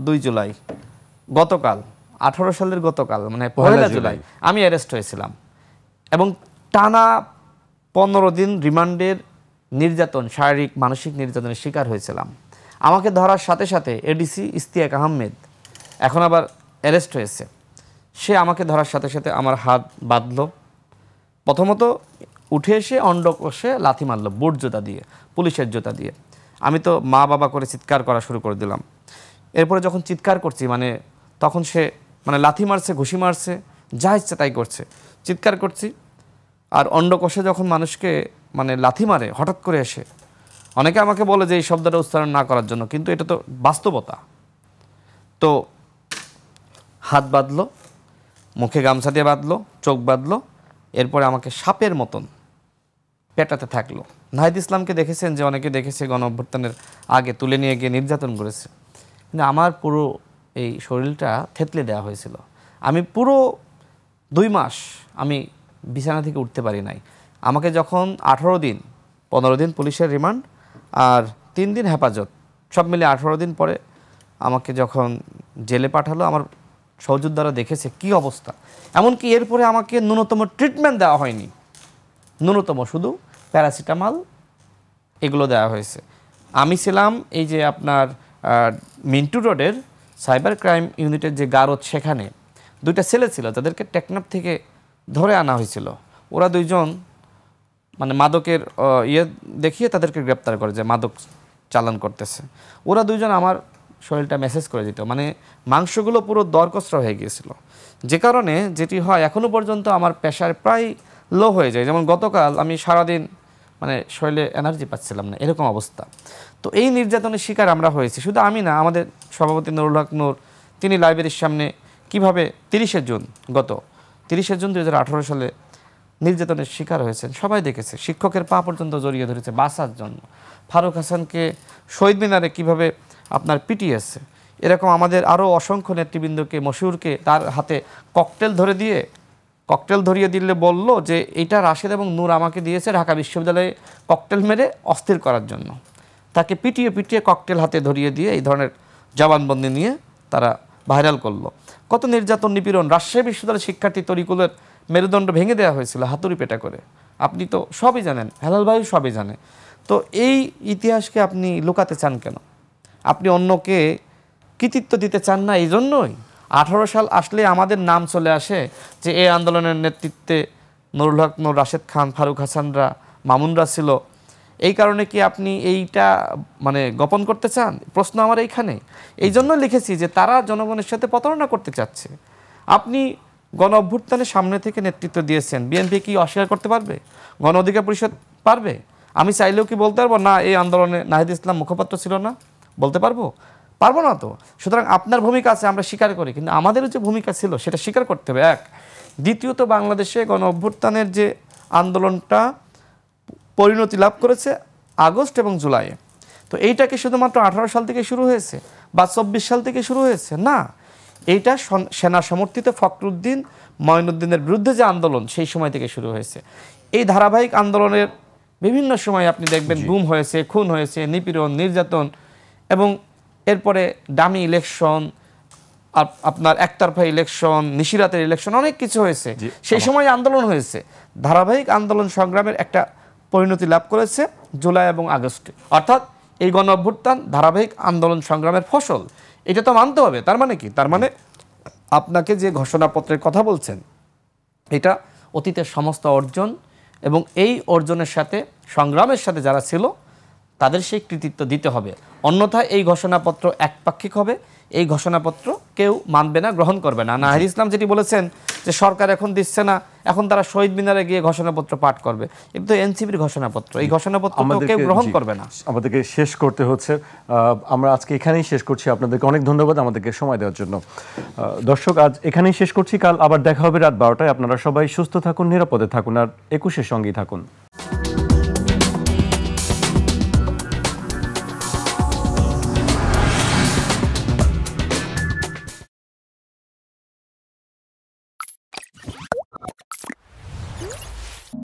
2 জুলাই, গতকাল 18 সালের গতকাল মানে 1 জুলাই আমি অ্যারেস্ট হয়েছিলাম, এবং টানা 15 দিন রিমান্ডের নির্যাতন, শারীরিক মানসিক নির্যাতনের শিকার হয়েছিলাম। আমাকে ধরার সাথে সাথে এডিসি ইশতিয়াক আহমেদ এখন আবার অ্যারেস্ট হয়েছে, সে আমাকে ধরার সাথে সাথে আমার হাত বাঁধলো, প্রথমত উঠে এসে অন্ডকোষে লাথি মারলো, বুট জুতা দিয়ে, পুলিশের জুতা দিয়ে। আমি তো মা বাবা করে চিৎকার করা শুরু করে দিলাম। এরপরে যখন চিৎকার করছি মানে তখন সে মানে লাথি মারছে, ঘুষি মারছে, যা ইচ্ছে তাই করছে, চিৎকার করছি। আর অন্ডকোষে যখন মানুষকে মানে লাথি মারে হঠাৎ করে এসে, অনেকে আমাকে বলে যে এই শব্দটা উচ্চারণ না করার জন্য, কিন্তু এটা তো বাস্তবতা। তো হাত বাঁধলো, মুখে গামছা দিয়ে বাঁধলো, চোখ বাঁধলো, এরপরে আমাকে সাপের মতন পেটাতে থাকলো। নাহিদ ইসলামকে দেখেছেন যে অনেকে দেখেছে গণ অভ্যুত্থানের আগে তুলে নিয়ে গিয়ে নির্যাতন করেছে, কিন্তু আমার পুরো এই শরীরটা থেতলে দেওয়া হয়েছিল। আমি পুরো 2 মাস আমি বিছানা থেকে উঠতে পারি নাই। আমাকে যখন 18 দিন 15 দিন পুলিশের রিমান্ড আর 3 দিন হেফাজত, সব মিলে 18 দিন পরে আমাকে যখন জেলে পাঠালো, আমার সহযোদ্ধারা দেখেছে কি অবস্থা। এমনকি এরপরে আমাকে ন্যূনতম ট্রিটমেন্ট দেওয়া হয়নি, ন্যূনতম শুধু প্যারাসিটামল এগুলো দেওয়া হয়েছে। আমি ছিলাম এই যে আপনার মিন্টু রোডের সাইবার ক্রাইম ইউনিটের যে গারদ, সেখানে 2টা ছেলে ছিল, তাদেরকে টেকনাফ থেকে ধরে আনা হয়েছিল। ওরা 2 জন মানে মাদকের দেখিয়ে তাদেরকে গ্রেপ্তার করে, যে মাদক চালান করতেছে। ওরা 2 জন আমার শরীরটা মেসেজ করে দিত, মানে মাংসগুলো পুরো দরকসরা হয়ে গিয়েছিল, যে কারণে যেটি হয় এখনও পর্যন্ত আমার প্রেশার প্রায় লো হয়ে যায়। যেমন গতকাল আমি সারাদিন মানে শরীরে এনার্জি পাচ্ছিলাম না, এরকম অবস্থা। তো এই নির্যাতনের শিকার আমরা হয়েছি, শুধু আমি না, আমাদের সভাপতি নুরুল হক নূর, তিনি লাইব্রেরির সামনে কিভাবে 30 জুন 2018 সালে নির্যাতনের শিকার হয়েছেন সবাই দেখেছে। শিক্ষকের পা পর্যন্ত জড়িয়ে ধরেছে বাঁচার জন্য। ফারুক হাসানকে শহীদ মিনারে কীভাবে আপনার পিটিয়েছে, এরকম আমাদের আরও অসংখ্য নেতৃবৃন্দকে, মশিউরকে তার হাতে ককটেল ধরিয়ে দিলে বলল যে এইটা রাশেদ এবং নূর আমাকে দিয়েছে ঢাকা বিশ্ববিদ্যালয়ে ককটেল মেরে অস্থির করার জন্য। তাকে পিটিয়ে ককটেল হাতে ধরিয়ে দিয়ে এই ধরনের জবানবন্দি নিয়ে তারা ভাইরাল করলো। কত নির্যাতন, নিপীড়ন। রাজশাহী বিশ্ববিদ্যালয়ের শিক্ষার্থী তরিকুলের মেরুদণ্ড ভেঙে দেওয়া হয়েছিল হাতুড়ি পেটা করে। আপনি তো সবই জানেন, হেলাল ভাই সবই জানে। তো এই ইতিহাসকে আপনি লুকাতে চান কেন? আপনি অন্যকে কৃতিত্ব দিতে চান না, এই জন্যই 18 সাল আসলে আমাদের নাম চলে আসে যে এই আন্দোলনের নেতৃত্বে নুরুল হক নূর, রাশেদ খান, ফারুক হাসানরা, মামুনরা ছিল। এই কারণে কি আপনি এইটা মানে গোপন করতে চান? প্রশ্ন আমার এইখানে। এই জন্য লিখেছি যে তারা জনগণের সাথে প্রতারণা করতে চাচ্ছে। আপনি গণ অভ্যুত্থানের সামনে থেকে নেতৃত্ব দিয়েছেন, বিএনপি কি অস্বীকার করতে পারবে? গণ অধিকার পরিষদ পারবে? আমি চাইলেও কি বলতে পারবো না এই আন্দোলনে নাহিদ ইসলাম মুখপাত্র ছিল না? বলতে পারবো? পারবো না তো। সুতরাং আপনার ভূমিকা আছে, আমরা স্বীকার করি, কিন্তু আমাদেরও যে ভূমিকা ছিল সেটা স্বীকার করতে হবে, এক। দ্বিতীয়ত, বাংলাদেশে গণ অভ্যুত্থানের যে আন্দোলনটা পরিণতি লাভ করেছে আগস্ট এবং জুলাইয়ে, তো এইটাকে শুধুমাত্র 18 সাল থেকে শুরু হয়েছে বা 24 সাল থেকে শুরু হয়েছে না, এইটা সেনা সমর্থিত ফখরুদ্দিন, মঈনুদ্দিনের বিরুদ্ধে যে আন্দোলন সেই সময় থেকে শুরু হয়েছে। এই ধারাবাহিক আন্দোলনের বিভিন্ন সময় আপনি দেখবেন গুম হয়েছে, খুন হয়েছে, নিপীড়ন, নির্যাতন, এবং এরপরে ডামি ইলেকশন, আপনার একতরফা ইলেকশন, নিশিরাতের ইলেকশন, অনেক কিছু হয়েছে। সেই সময় আন্দোলন হয়েছে, ধারাবাহিক আন্দোলন সংগ্রামের একটা পরিণতি লাভ করেছে জুলাই এবং আগস্টে। অর্থাৎ এই গণ অভ্যুত্থান ধারাবাহিক আন্দোলন সংগ্রামের ফসল, এটা তো মানতে হবে। তার মানে কি? তার মানে আপনাকে যে ঘোষণাপত্রের কথা বলছেন, এটা অতীতের সমস্ত অর্জন এবং এই অর্জনের সাথে সংগ্রামের সাথে যারা ছিল তাদের সেই কৃতিত্ব দিতে হবে। অন্যথায় এই ঘোষণাপত্র একপাক্ষিক হবে, এই ঘোষণাপত্র কেউ মানবে না, গ্রহণ করবে না। নাহিদ ইসলাম যেটি বলেছেন যে সরকার এখন দিচ্ছে না, এখন তারা শহীদ মিনারে গিয়ে ঘোষণাপত্র পাঠ করবে, কিন্তু এনসিপির ঘোষণাপত্র, এই ঘোষণাপত্র কেউ গ্রহণ করবে না। আমাদেরকে শেষ করতে হচ্ছে, আমরা আজকে এখানেই শেষ করছি। আপনাদেরকে অনেক ধন্যবাদ আমাদেরকে সময় দেওয়ার জন্য। দর্শক, আজ এখানেই শেষ করছি, কাল আবার দেখা হবে রাত 12টায়। আপনারা সবাই সুস্থ থাকুন, নিরাপদে থাকুন, আর 21-এর সঙ্গেই থাকুন।